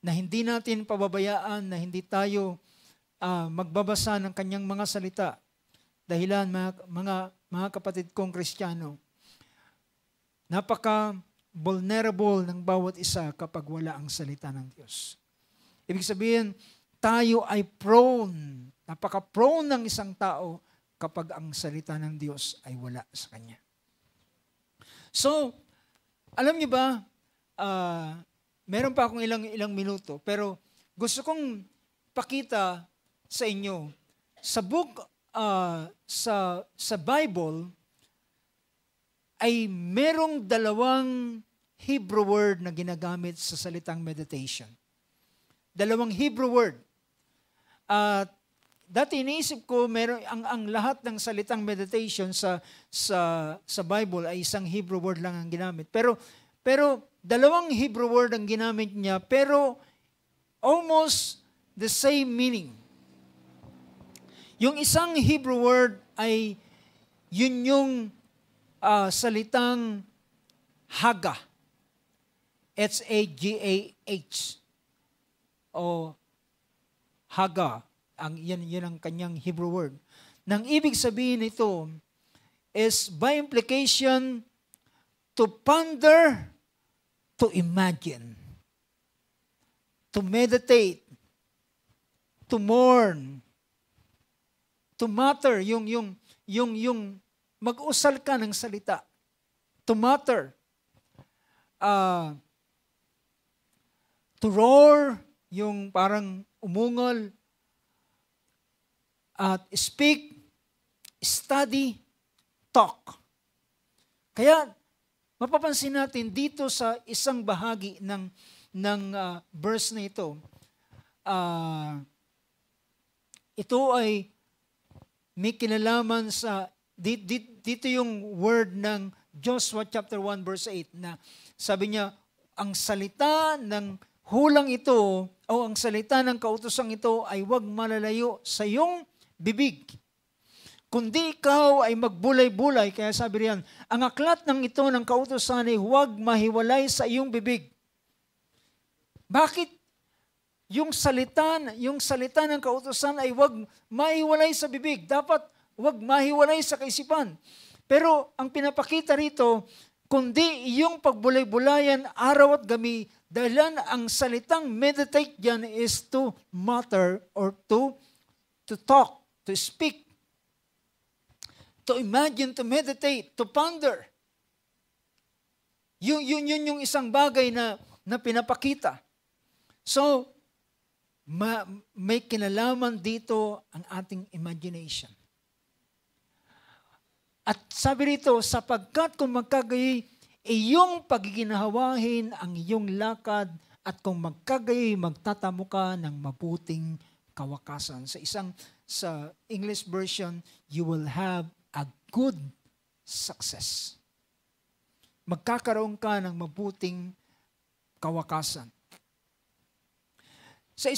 na hindi natin pababayaan, na hindi tayo magbabasa ng kanyang mga salita. Dahilan, mga kapatid kong Kristiyano, napaka-vulnerable ng bawat isa kapag wala ang salita ng Diyos. Ibig sabihin, tayo ay prone, napaka-prone ng isang tao kapag ang salita ng Diyos ay wala sa kanya. So, alam niyo ba, meron pa akong ilang minuto, pero gusto kong pakita sa inyo, sa Bible, ay merong dalawang Hebrew word na ginagamit sa salitang meditation. Dalawang Hebrew word. At dati iniisip ko, ang lahat ng salitang meditation sa Bible ay isang Hebrew word lang ang ginamit. Pero dalawang Hebrew word ang ginamit niya, pero almost the same meaning. Yung isang Hebrew word ay yun yung salitang Haga. H-A-G-A-H. O Haga. Yan ang kanyang Hebrew word. Nang ibig sabihin ito is by implication to ponder, to imagine, to meditate, to mourn, to mutter, yung mag-usal ka ng salita. To mutter. To roar, yung parang umungal. At speak, study, talk. Kaya, mapapansin natin dito sa isang bahagi ng verse na ito, ito ay may kinalaman sa, dito yung word ng Joshua chapter 1 verse 8 na sabi niya, ang salita ng hulang ito o ang salita ng kautosang ito ay huwag malalayo sa iyong bibig. Kundi ikaw ay magbulay-bulay, kaya sabi riyan, ang aklat ng ito ng kautosan ay huwag mahiwalay sa iyong bibig. Bakit yung salita ng kautosan ay huwag mahiwalay sa bibig? Dapat huwag mahiwalay sa kaisipan. Pero ang pinapakita rito, kundi iyong pagbulay-bulayan araw at gabi, dahilan ang salitang meditate dyan is to mutter or to talk, to speak, to imagine, to meditate, to ponder. Yun yung isang bagay na pinapakita. So, may kinalaman dito ang ating imagination. At sabi rito, sapagkat kung magkagayoy, iyong pagiginahawahin ang iyong lakad at kung magkagayoy, magtatamo ka ng mabuting kawakasan. Sa English version, you will have a good success. Magkakaroon ka ng mabuting kawakasan. Sa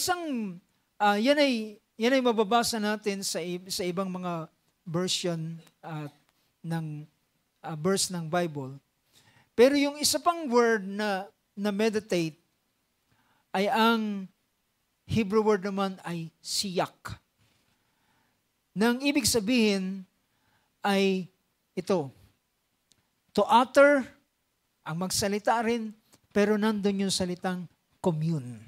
yan ay mababasa natin sa ibang mga version ng verse ng Bible. Pero yung isa pang word na meditate ay ang Hebrew word naman ay siyak. Nang ibig sabihin ay ito, to utter, ang magsalita rin, pero nandun yung salitang commune.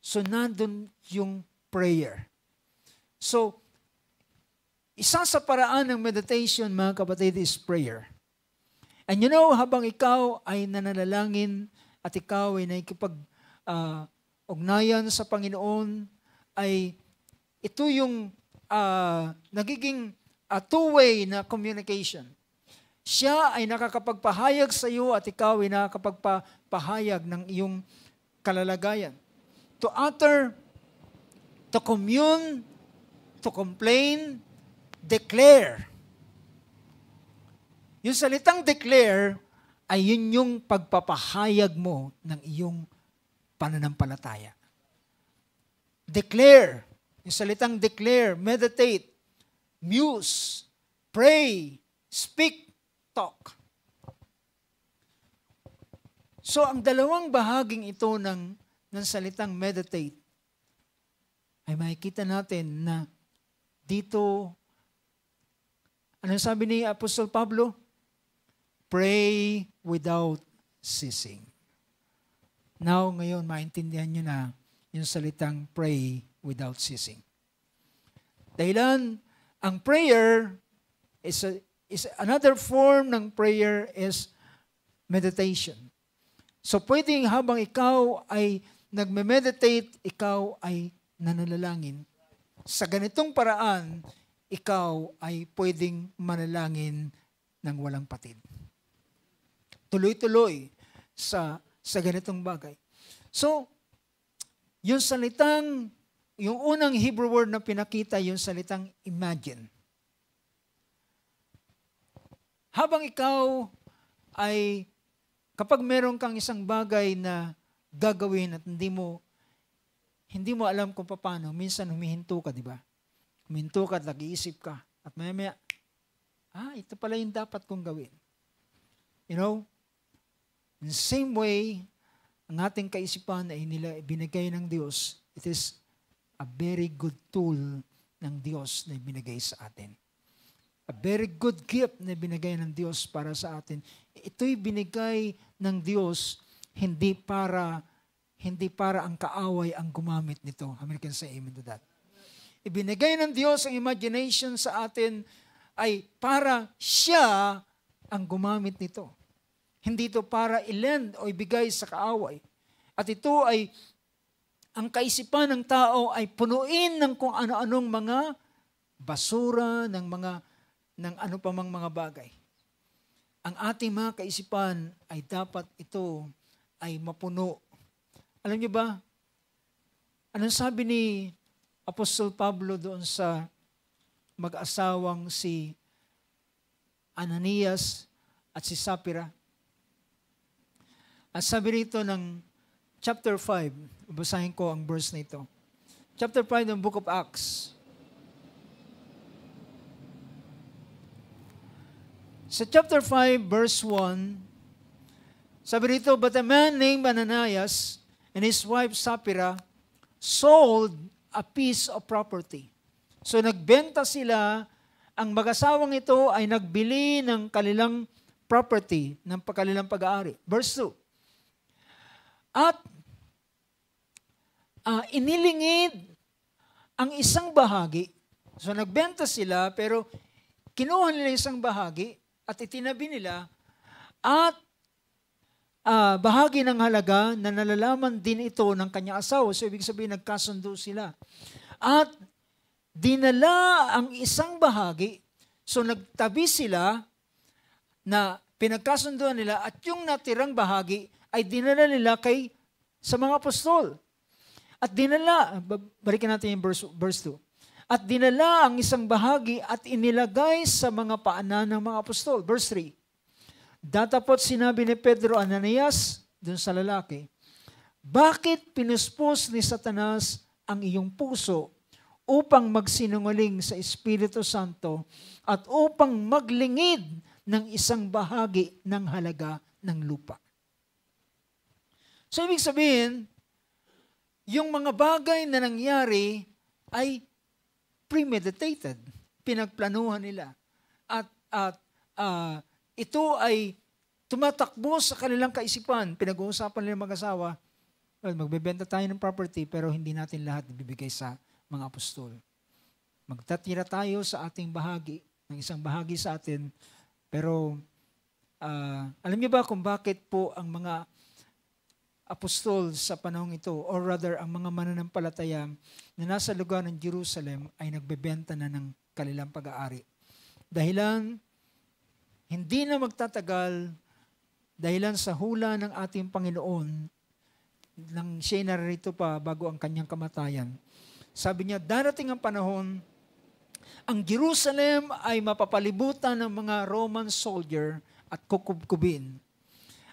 So nandun yung prayer. So, isa sa paraan ng meditation, mga kapatid, is prayer. And you know, habang ikaw ay nananalangin at ikaw ay nakikipag-ugnayan sa Panginoon, ay ito yung nagiging two-way na communication. Siya ay nakakapagpahayag sa iyo at ikaw ay nakakapagpahayag ng iyong kalalagayan. To utter, to commune, to complain, declare. Yung salitang declare ay yun yung pagpapahayag mo ng iyong pananampalataya. Declare. Yung salitang declare, meditate, muse, pray, speak, talk. So ang dalawang bahaging ito ng salitang meditate ay makikita natin na dito, ano sabi ni Apostol Pablo? Pray without ceasing. Now, ngayon, maintindihan nyo na yung salitang pray without ceasing. Dahilan, ang prayer is another form ng prayer is meditation. So, pwedeng habang ikaw ay nagme-meditate, ikaw ay nananalangin, sa ganitong paraan, ikaw ay pwedeng manalangin ng walang patid. Tuloy-tuloy sa ganitong bagay. So, yung unang Hebrew word na pinakita, yung salitang imagine. Habang ikaw ay, kapag meron kang isang bagay na gagawin at hindi mo alam kung paano, minsan humihinto ka, di ba? Humihinto ka at nag-iisip ka. At maya-maya, ito pala yung dapat kong gawin. You know, in the same way, ang ating kaisipan ay binigay ng Diyos. It is a very good tool ng Diyos na binigay sa atin. A very good gift na binigay ng Diyos para sa atin. Ito'y binigay ng Diyos hindi para ang kaaway ang gumamit nito. How many can say amen to that? Ibinigay ng Diyos ang imagination sa atin ay para siya ang gumamit nito. Hindi ito para ilend o ibigay sa kaaway. At ito ay, ang kaisipan ng tao ay punuin ng kung ano-anong mga basura, ng ano pa mang mga bagay. Ang ating mga kaisipan ay dapat ito ay mapuno. Alam niyo ba, anong sabi ni Apostol Pablo doon sa mag-asawang si Ananias at si Sapphira? At sabi rito ng chapter 5, basahin ko ang verse na ito. Chapter 5 ng Book of Acts. Sa chapter 5, verse 1, sabi rito, but a man named Ananias and his wife Sapphira sold a piece of property. So nagbenta sila, ang mag-asawang ito ay nagbili ng kanilang property, ng kanilang pag-aari. Verse 2. At inilingid ang isang bahagi. So nagbenta sila, pero kinuha nila isang bahagi at itinabi nila at bahagi ng halaga na nalalaman din ito ng kanyang asawa. So ibig sabihin, nagkasundo sila. At dinala ang isang bahagi. So nagtabi sila na pinagkasunduan nila at yung natirang bahagi ay dinala nila sa mga apostol. At dinala, balikan natin yung verse 2. At dinala ang isang bahagi at inilagay sa mga paanan ng mga apostol. Verse 3. Datapot sinabi ni Pedro, Ananias, dun sa lalaki, bakit pinuspos ni Satanas ang iyong puso upang magsinungaling sa Espiritu Santo at upang maglingid ng isang bahagi ng halaga ng lupa? So, ibig sabihin, yung mga bagay na nangyari ay premeditated. Pinagplanuhan nila. At ito ay tumatakbo sa kanilang kaisipan. Pinag-uusapan nila mag-asawa, well, magbebenta tayo ng property pero hindi natin lahat ibibigay sa mga apostol. Magtatira tayo sa ating bahagi, ng isang bahagi sa atin. Pero alam niyo ba kung bakit po ang mga apostol sa panahong ito, or rather ang mga mananampalataya na nasa lugar ng Jerusalem ay nagbebenta na ng kanilang pag-aari? Dahilan, hindi na magtatagal, dahilan sa hula ng ating Panginoon, nang siya narito pa bago ang kanyang kamatayan. Sabi niya, darating ang panahon, ang Jerusalem ay mapapalibutan ng mga Roman soldier at kukubkubin.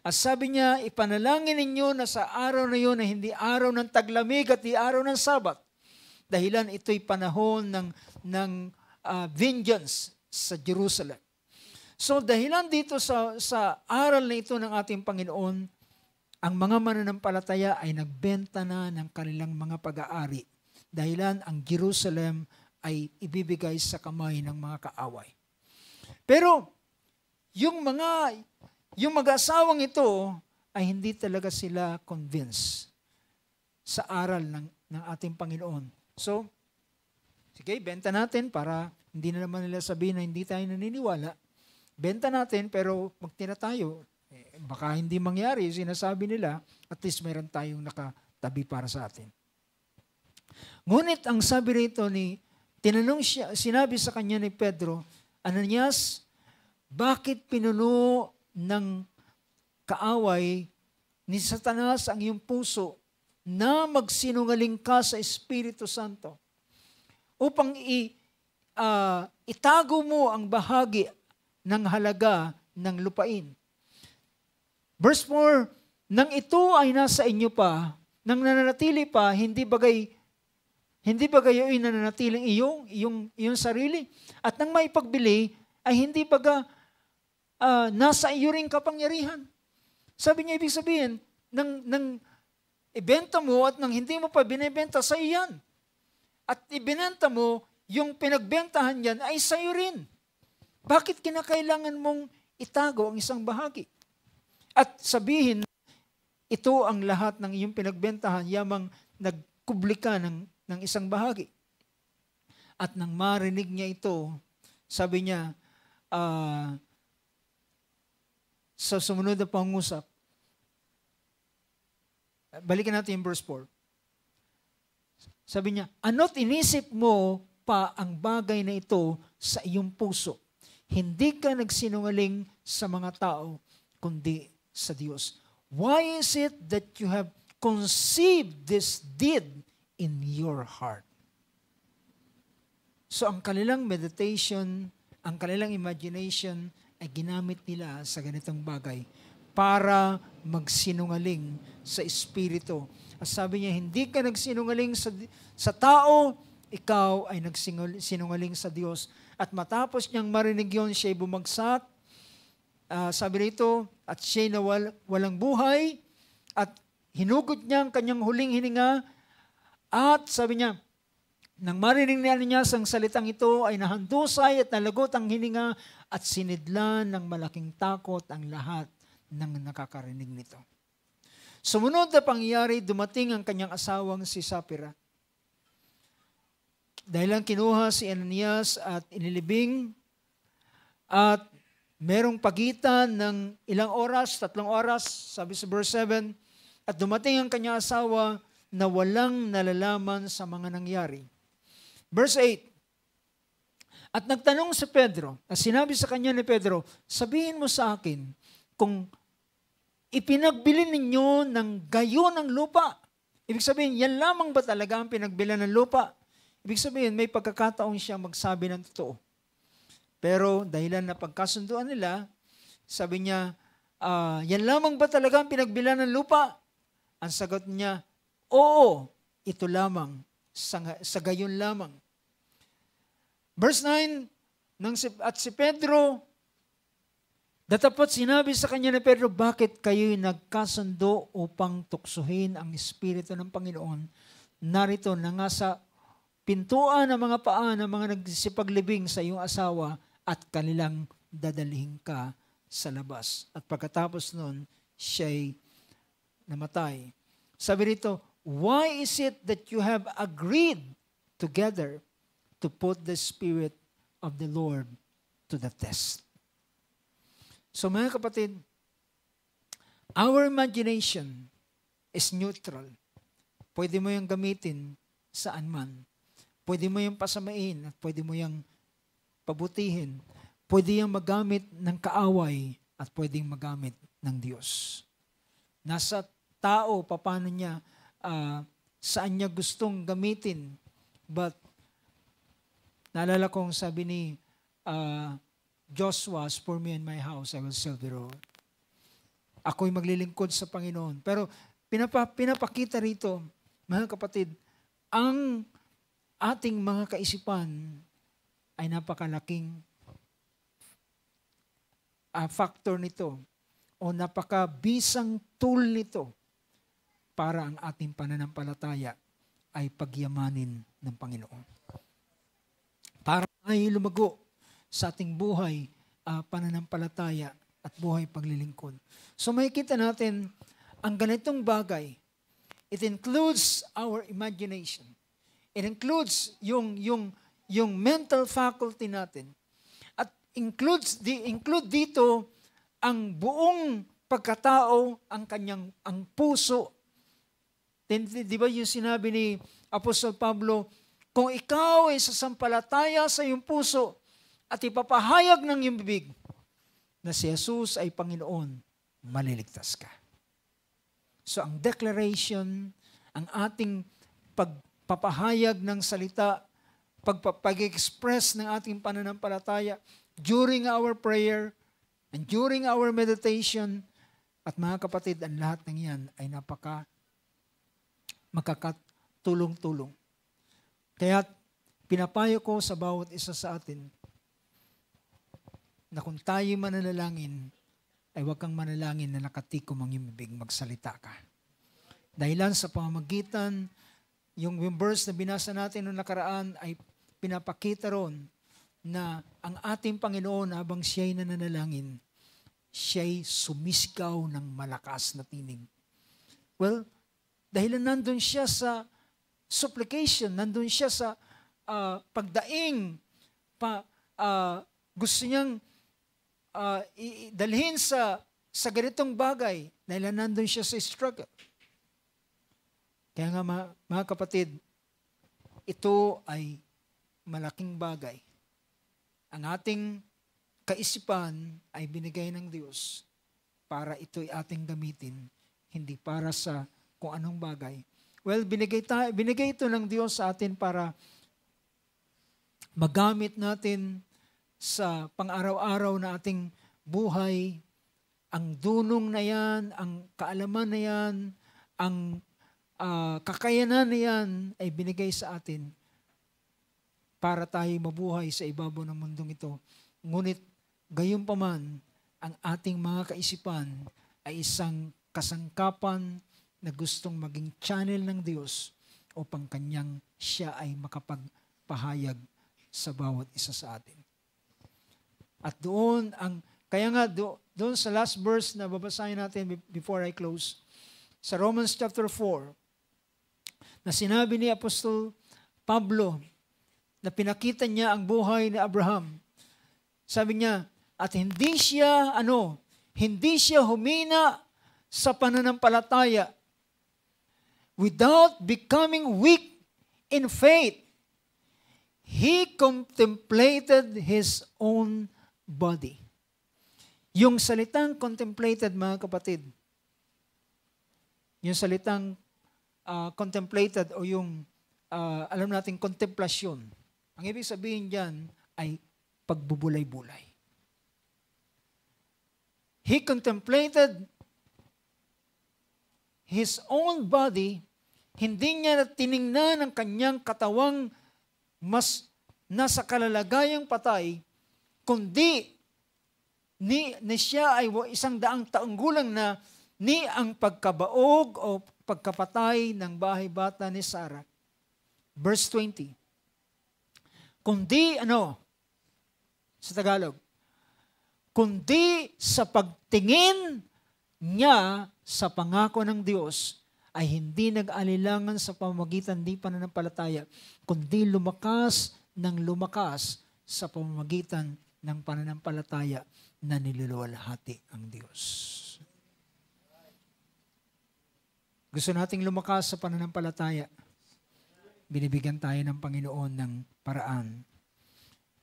At sabi niya, ipanalangin ninyo na sa araw na yun na hindi araw ng taglamig at di araw ng Sabat. Dahilan ito'y panahon ng vengeance sa Jerusalem. So dahilan dito sa aral na ito ng ating Panginoon, ang mga mananampalataya ay nagbenta na ng kanilang mga pag-aari. Dahilan ang Jerusalem ay ibibigay sa kamay ng mga kaaway. Pero yung mag-asawang ito ay hindi talaga sila convinced sa aral ng ating Panginoon. So, sige, benta natin para hindi na naman nila sabihin na hindi tayo naniniwala. Benta natin pero magtira tayo. Baka hindi mangyari, sinasabi nila, at least meron tayong nakatabi para sa atin. Ngunit ang sabi rito sinabi sa kanya ni Pedro, Ananias, bakit pinuno ng kaaway ni Satanas ang iyong puso na magsinungaling ka sa Espiritu Santo upang itago mo ang bahagi ng halaga ng lupain? Verse 4, nang ito ay nasa inyo pa, nang nananatili pa, hindi bagay yung nananatiling iyong sarili? At nang maipagbili, ay hindi baga nasa iyo ring kapangyarihan? Sabi niya, ibig sabihin, nang ibenta mo at nang hindi mo pa binibenta, sa iyan. At ibinenta mo, yung pinagbentahan yan ay sa iyo rin. Bakit kinakailangan mong itago ang isang bahagi? At sabihin, ito ang lahat ng iyong pinagbentahan, yamang nagkubli ka ng isang bahagi. At nang marinig niya ito, sabi niya, sa sumunod na pangusap, balikan natin yung verse 4. Sabi niya, ano't inisip mo pa ang bagay na ito sa iyong puso? Hindi ka nagsinungaling sa mga tao, kundi sa Diyos. Why is it that you have conceived this deed in your heart? So ang kanilang meditation, ang kanilang imagination ay ginamit nila sa ganitong bagay para magsinungaling sa Espiritu. At sabi niya, hindi ka nagsinungaling sa tao, ikaw ay nagsinungaling sa Diyos. At matapos niyang marinig yun, siya'y bumagsak. Sabi rito, at siya'y walang buhay, at hinugot niya ang kanyang huling hininga, at sabi niya, nang marinig niya ang salitang ito, ay nahandusay at nalagot ang hininga, at sinidlan ng malaking takot ang lahat ng nakakarinig nito. Sumunod na pangyayari, dumating ang kanyang asawang si Sapphira. Dahil lang kinuha si Ananias at inilibing, at merong pagitan ng ilang oras, 3 oras, sabi sa verse 7, at dumating ang kanyang asawa na walang nalalaman sa mga nangyari. Verse 8, at nagtanong si Pedro, at sinabi sa kanya ni Pedro, sabihin mo sa akin, kung ipinagbili ninyo ng gayon ang lupa, ibig sabihin, yan lamang ba talaga ang pinagbilan ng lupa? Ibig sabihin, may pagkakataon siya magsabi ng totoo. Pero dahilan na pagkasunduan nila, sabi niya, yan lamang ba talaga ang pinagbilan ng lupa? Ang sagot niya, oo, ito lamang, sa gayon lamang. Verse 9, at si Pedro, datapot sinabi sa kanya ni Pedro, bakit kayo'y nagkasundo upang tuksuhin ang Espiritu ng Panginoon? Narito na nga sa pintuan ng mga paa ng mga nagsisipaglibing sa iyong asawa at kanilang dadalhin ka sa labas. At pagkatapos nun, siya'y namatay. Sabi rito, why is it that you have agreed together to put the Spirit of the Lord to the test? So mga kapatid, our imagination is neutral. Pwede mo yung gamitin saan man. Pwede mo yung pasamain at pwede mo yung pabutihin. Pwede yung magamit ng kaaway at pwede yung magamit ng Diyos. Nasa tao, paano niya, saan niya gustong gamitin. But, naalala kong sabi ni Joshua, as for me and my house, I will serve the Lord. Ako'y maglilingkod sa Panginoon. Pero, pinapakita rito, mga kapatid, ang ating mga kaisipan ay napakalaking factor nito o napakabisang tool nito para ang ating pananampalataya ay pagyamanin ng Panginoon. Para ay lumago sa ating buhay, pananampalataya at buhay paglilingkod. So makikita natin ang ganitong bagay. It includes our imagination. It includes yung mental faculty natin. At include dito ang buong pagkatao, ang puso. Di ba yung sinabi ni Apostol Pablo, kung ikaw ay sasampalataya sa iyong puso at ipapahayag ng iyong bibig na si Jesus ay Panginoon, maliligtas ka. So ang declaration, ang ating pagpapahayag ng salita, pag-express ng ating pananampalataya during our prayer and during our meditation, at mga kapatid, ang lahat ng yan ay makakatulong-tulong. Kaya pinapayo ko sa bawat isa sa atin na kung tayo mananalangin, ay huwag kang manalangin na nakatikom ang iyong bibig, magsalita ka. Dahilan sa pamamagitan, yung verse na binasa natin noong nakaraan ay pinapakita ron na ang ating Panginoon habang siya'y nananalangin, siya'y sumisigaw ng malakas na tinig. Well, dahil nandun siya sa supplication, nandun siya sa pagdaing, gusto niyang dalhin sa ganitong bagay, dahil nandun siya sa struggle. Kaya nga mga kapatid, ito ay malaking bagay. Ang ating kaisipan ay binigay ng Diyos para ito'y ating gamitin, hindi para sa kung anong bagay. Well, binigay ito ng Diyos sa atin para magamit natin sa pang-araw-araw na ating buhay. Ang dunong na yan, ang kaalaman na yan, ang kakayanan na yan ay binigay sa atin para tayo mabuhay sa ibabaw ng mundong ito. Ngunit gayunpaman, ang ating mga kaisipan ay isang kasangkapan na gustong maging channel ng Diyos upang kanyang siya ay makapagpahayag sa bawat isa sa atin. At doon, kaya nga doon sa last verse na babasahin natin before I close, sa Romans chapter 4, na sinabi ni Apostol Pablo na pinakita niya ang buhay ni Abraham. Sabi niya, at hindi siya humina sa pananampalataya without becoming weak in faith. He contemplated his own body. Yung salitang contemplated, mga kapatid, yung salitang contemplated o yung alam natin kontemplasyon, ang ibig sabihin diyan ay pagbubulay-bulay. He contemplated his own body, hindi niya tiningnan ang kanyang katawang mas nasa kalalagayang patay, kundi ni siya ay isang daang taong gulang na ni ang pagkabaog o pagkapatay ng bahay bata ni Sarah. Verse 20. Kundi sa Tagalog, kundi sa pagtingin niya sa pangako ng Diyos ay hindi nag-alilangan sa pamamagitan di pananampalataya, kundi lumakas sa pamamagitan ng pananampalataya na niluluwalhati ang Diyos. Gusto nating lumakas sa pananampalataya. Binibigyan tayo ng Panginoon ng paraan.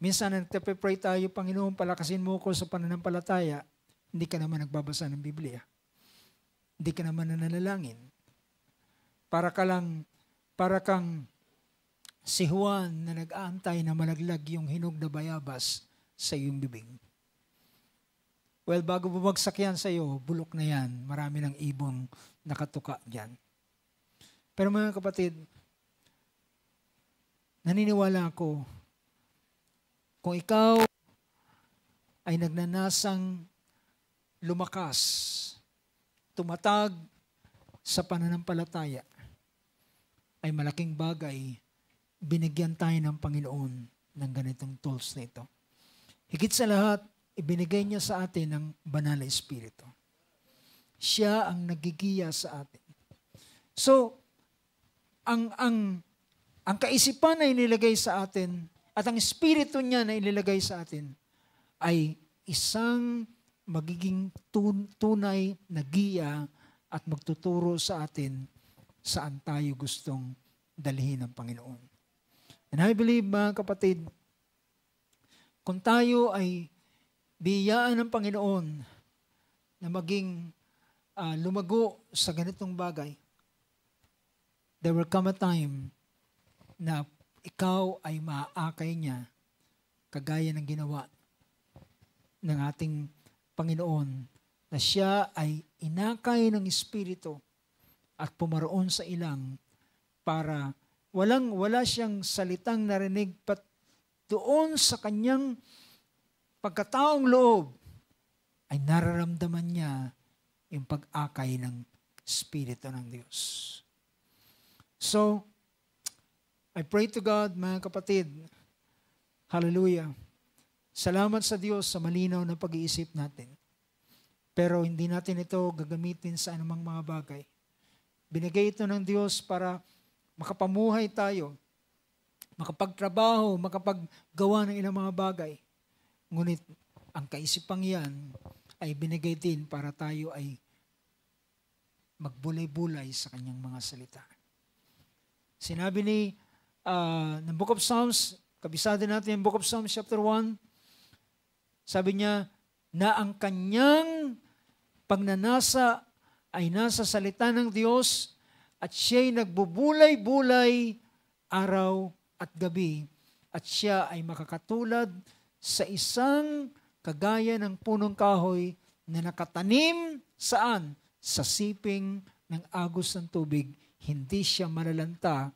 Minsan, nagpe-pray tayo, Panginoon, palakasin mo ko sa pananampalataya. Hindi ka naman nagbabasa ng Biblia. Hindi ka naman nananalangin. Para kang si Juan na nag-aantay na malaglag yung hinog na bayabas sa iyong bibig. Well, bago bumagsak yan sa iyo, bulok na yan. Marami ng ibong nakatuka dyan. Pero mga kapatid, naniniwala ako, kung ikaw ay nagnanasang lumakas, tumatag sa pananampalataya, ay malaking bagay, binigyan tayo ng Panginoon ng ganitong tools na ito. Higit sa lahat, ibinigay niya sa atin ng banal na Espiritu. Siya ang nagigiya sa atin. So, ang kaisipan na inilagay sa atin at ang Espiritu niya na inilagay sa atin ay isang magiging tunay na giya at magtuturo sa atin saan tayo gustong dalhin ng Panginoon. And I believe, mga kapatid, kung tayo ay biyayaan ng Panginoon na maging lumago sa ganitong bagay, there will come a time na ikaw ay maaakay niya kagaya ng ginawa ng ating Panginoon na siya ay inakay ng Espiritu at pumaroon sa ilang para wala siyang salitang narinig pat doon sa kanyang pagkataong loob ay nararamdaman niya yung pag-akay ng Espiritu ng Diyos. So, I pray to God, mga kapatid, hallelujah, salamat sa Diyos sa malinaw na pag-iisip natin. Pero hindi natin ito gagamitin sa anumang mga bagay. Binigay ito ng Diyos para makapamuhay tayo, makapagtrabaho, makapaggawa ng ilang mga bagay. Ngunit ang kaisipang yan ay binigay din para tayo ay magbulay-bulay sa kanyang mga salita. Sinabi ng Book of Psalms, kabisado natin yung Book of Psalms chapter 1, sabi niya na ang kanyang pagnanasa ay nasa salita ng Diyos at siya'y nagbubulay-bulay araw at gabi at siya ay makakatulad sa isang kagaya ng punong kahoy na nakatanim saan? Sa siping ng agos ng tubig. Hindi siya malalanta,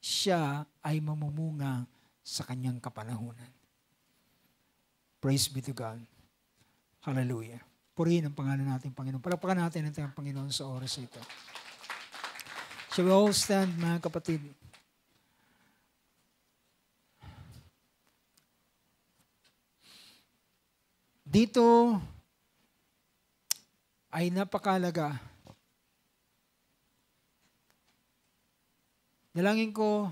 siya ay mamumunga sa kanyang kapanahunan. Praise be to God. Hallelujah. Purihin ang pangalan natin, Panginoon. Palakpakan natin ang Panginoon sa oras ito. Shall we all stand, mga kapatid? Dito ay napakalaga. Dalangin ko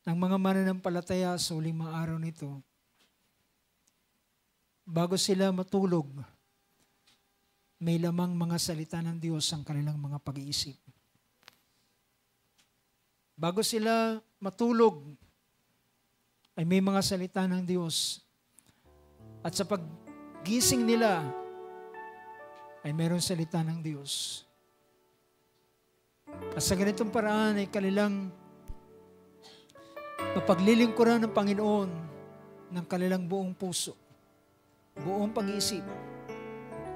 ng mga mananampalataya sa huling mga araw nito, bago sila matulog, may lamang mga salita ng Diyos ang kanilang mga pag-iisip. Bago sila matulog, ay may mga salita ng Diyos. At sa paggising nila, ay mayroong salita ng Diyos. At sa ganitong paraan ay kanilang mapaglilingkuran ng Panginoon ng kanilang buong puso, buong pag-iisip,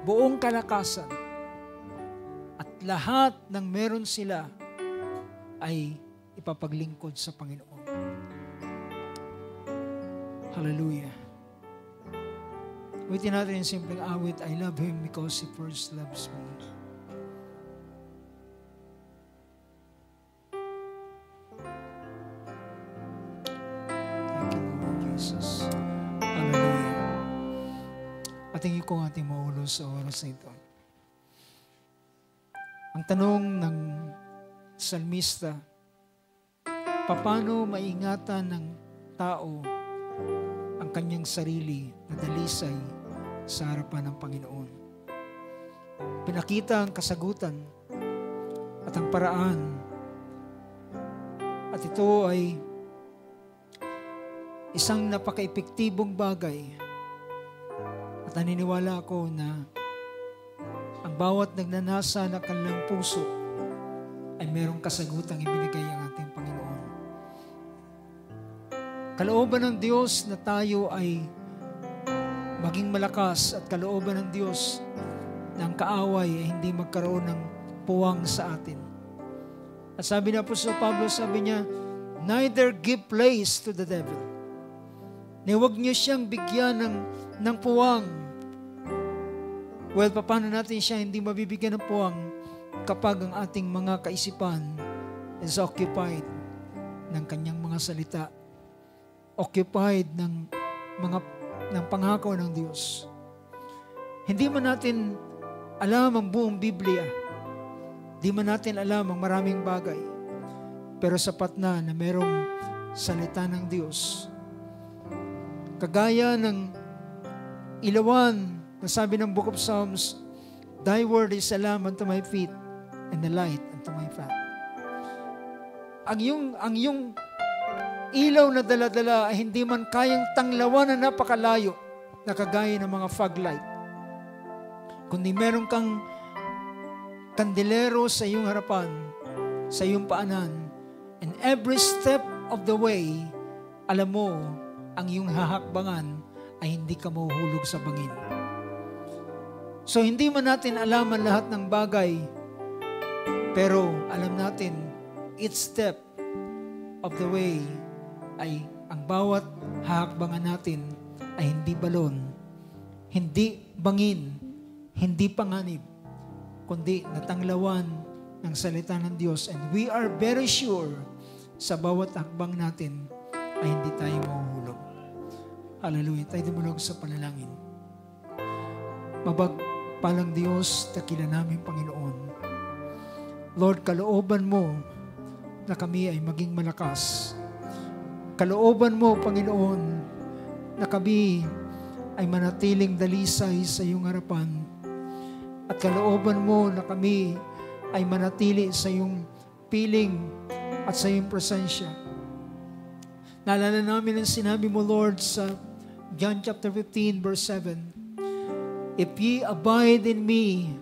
buong kalakasan, at lahat ng meron sila ay ipapaglingkod sa Panginoon. Hallelujah. Awitin natin yung simpleng awit, I love Him because He first loves me. Thank you, Lord Jesus. Hallelujah. Patingin ko ang ating maulo sa oras na ito. Ang tanong ng salmista, paano maingatan ng tao ang kanyang sarili na dalisay sa harapan ng Panginoon? Pinakita ang kasagutan at ang paraan. At ito ay isang napaka-epektibong bagay. At naniniwala ako na ang bawat nagnanasa na kanilang puso ay merong kasagutang ibinigay ang ating Panginoon. Kalooban ng Diyos na tayo ay maging malakas at kalooban ng Diyos na ang kaaway ay hindi magkaroon ng puwang sa atin. At sabi na po sa Pablo, sabi niya, neither give place to the devil. Huwag niyo siyang bigyan ng puwang. Well, paano natin siya hindi mabibigyan ng puwang kapag ang ating mga kaisipan is occupied ng kanyang mga salita, occupied ng pangako ng Diyos. Hindi man natin alam ang buong Biblia, hindi man natin alam ang maraming bagay, pero sapat na merong salita ng Diyos. Kagaya ng ilawan, nasabi ng Book of Psalms, Thy word is a lamp unto my feet, and the light unto my path. Ang iyong ilaw na dala-dala ay hindi man kayang tanglawan na napakalayo na kagaya ng mga fog light. Kundi meron kang kandilero sa iyong harapan, sa iyong paanan, and every step of the way, alam mo, ang iyong hahakbangan ay hindi ka mahuhulog sa bangin. So, hindi man natin alaman lahat ng bagay, pero alam natin, each step of the way ay ang bawat hahakbangan natin ay hindi balon, hindi bangin, hindi panganib, kundi natanglawan ng salita ng Diyos. And we are very sure sa bawat hakbang natin ay hindi tayo mahuhulog. Hallelujah. Tayo dumulog sa panalangin. Mabagpalang Diyos, dakila namin Panginoon. Lord, kalooban mo na kami ay maging malakas. Kalooban mo, Panginoon, na kami ay manatiling dalisay sa iyong harapan. At kalooban mo na kami ay manatili sa iyong piling at sa iyong presensya. Naalala namin ang sinabi mo, Lord, sa John chapter 15, verse 7. If ye abide in me,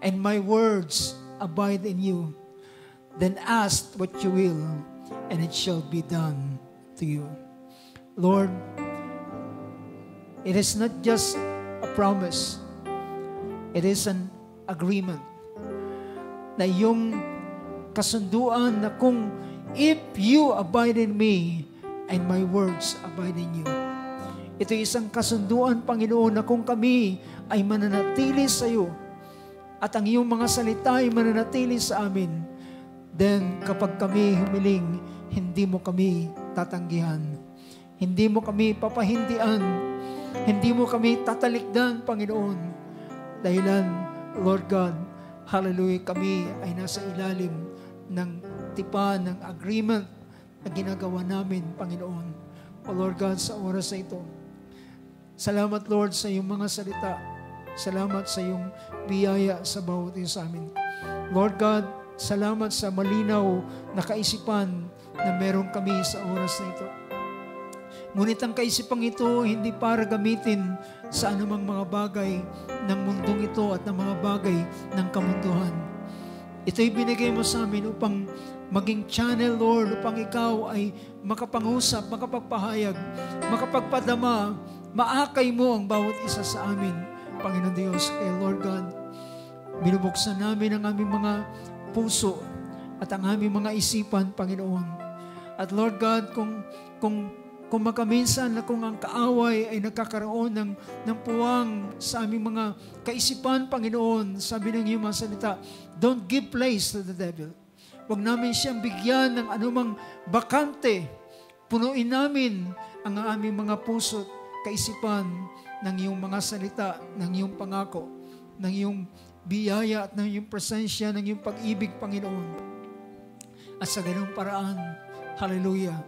and my words abide in you, then ask what you will, and it shall be done to you. Lord, it is not just a promise. It is an agreement na yung kasunduan na kung if you abide in me and my words abide in you. Ito isang kasunduan, Panginoon, na kung kami ay mananatili sa iyo at ang iyong mga salita ay mananatili sa amin, then kapag kami humiling, hindi mo kami tatanggihan. Hindi mo kami papahindian. Hindi mo kami tatalikdan, Panginoon. Dahilan, Lord God, hallelujah, kami ay nasa ilalim ng tipan, ng agreement na ginagawa namin, Panginoon. O Lord God, sa oras na ito, salamat, Lord, sa iyong mga salita. Salamat sa iyong biyaya sa bawat isa sa amin. Lord God, salamat sa malinaw na kaisipan na meron kami sa oras na ito. Ngunit ang kaisipang ito hindi para gamitin sa anumang mga bagay ng mundong ito at ng mga bagay ng kamunduhan. Ito'y binigay mo sa amin upang maging channel, Lord, upang ikaw ay makapangusap, makapagpahayag, makapagpadama, maakay mo ang bawat isa sa amin, Panginoon Diyos. Kaya Lord God, binubuksan namin ang aming mga puso at ang aming mga isipan, Panginoon. At Lord God, kung makaminsan na kung ang kaaway ay nagkakaroon ng puwang sa aming mga kaisipan, Panginoon, sabi ng iyong mga salita, don't give place to the devil. Huwag namin siyang bigyan ng anumang bakante. Punuin namin ang aming mga puso, kaisipan ng iyong mga salita, ng iyong pangako, ng iyong biyaya at ng iyong presensya, ng iyong pag-ibig, Panginoon. At sa ganung paraan, hallelujah,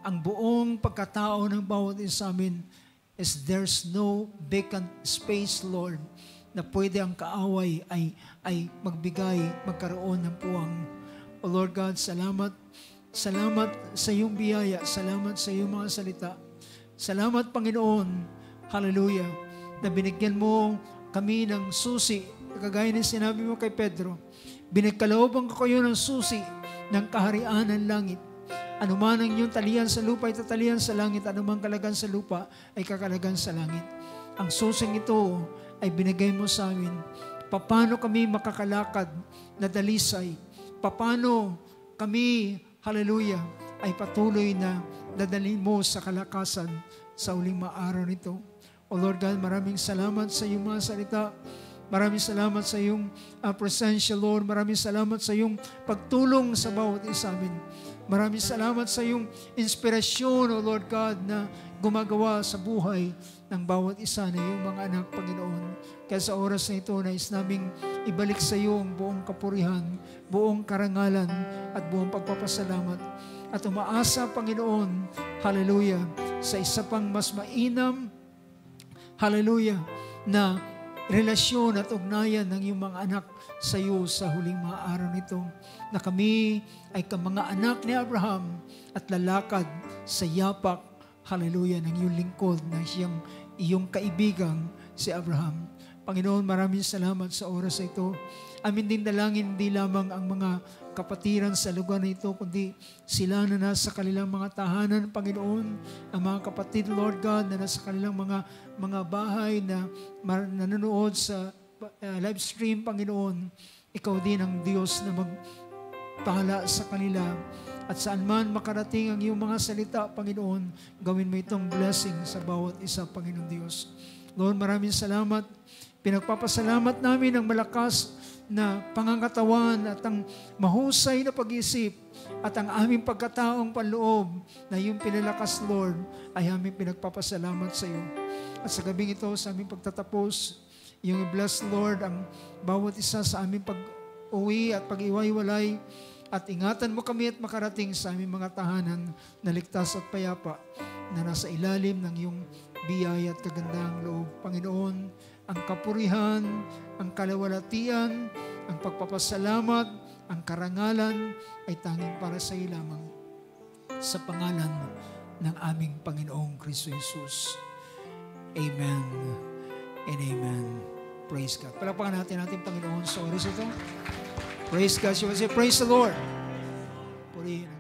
ang buong pagkatao ng bawat isa amin is there's no vacant space, Lord, na pwede ang kaaway ay magbigay, magkaroon ng puwang. O Lord God, salamat. Salamat sa iyong biyaya. Salamat sa iyong mga salita. Salamat, Panginoon, hallelujah, na binigyan mo kami ng susi, kagaya ng sinabi mo kay Pedro, binagkalooban ko kayo ng susi ng kaharian ng langit. Anuman ang inyong talian sa lupa ay tatalian sa langit, anuman kalagan sa lupa ay kakalagan sa langit. Ang susing ito ay binigay mo sa amin. Paano kami makakalakad na dalisay? Paano kami, hallelujah, ay patuloy na dadalhin mo sa kalakasan sa uling araw nito. O Lord God, maraming salamat sa iyong mga salita. Maraming salamat sa iyong presensya, Lord. Maraming salamat sa iyong pagtulong sa bawat isa amin. Maraming salamat sa iyong inspirasyon, O Lord God, na gumagawa sa buhay ng bawat isa na iyong mga anak, Panginoon. Kaya sa oras na ito, nais naming ibalik sa iyo ang buong kapurihan, buong karangalan, at buong pagpapasalamat. At umaasa, Panginoon, hallelujah, sa isa pang mas mainam, hallelujah, na relasyon at ugnayan ng iyong mga anak sa iyo sa huling mga araw nito, na kami ay mga anak ni Abraham at lalakad sa yapak, hallelujah, ng iyong lingkod na siyang iyong kaibigang si Abraham. Panginoon, maraming salamat sa oras na ito. Amin din dalangin, hindi lamang ang mga kapatiran sa lugar na ito, kundi sila na nasa kanilang mga tahanan, Panginoon, ang mga kapatid, Lord God, na nasa kanilang mga bahay na nanonood sa live stream, Panginoon. Ikaw din ang Diyos na magpala sa kanila. At saan man makarating ang iyong mga salita, Panginoon, gawin mo itong blessing sa bawat isa, Panginoon Diyos. Lord, maraming salamat. Pinagpapasalamat namin ang malakas na pangangatawan at ang mahusay na pag-isip at ang aming pagkataong panloob na iyong pinalakas, Lord, ay aming pinagpapasalamat sa iyo. At sa gabing ito, sa aming pagtatapos, iyong i-bless, Lord, ang bawat isa sa aming pag-uwi at pag-iwaiwalay, at ingatan mo kami at makarating sa aming mga tahanan na ligtas at payapa na nasa ilalim ng iyong biyaya at kagandahang loob. Panginoon, ang kapurihan, ang kalawalatian, ang pagpapasalamat, ang karangalan ay tanging para sa iyo lamang. Sa pangalan ng aming Panginoong Kristo Jesus. Amen and amen. Praise God. Palakpakan natin ating Panginoon sa oras ito. Praise God. Say, praise the Lord. Purihin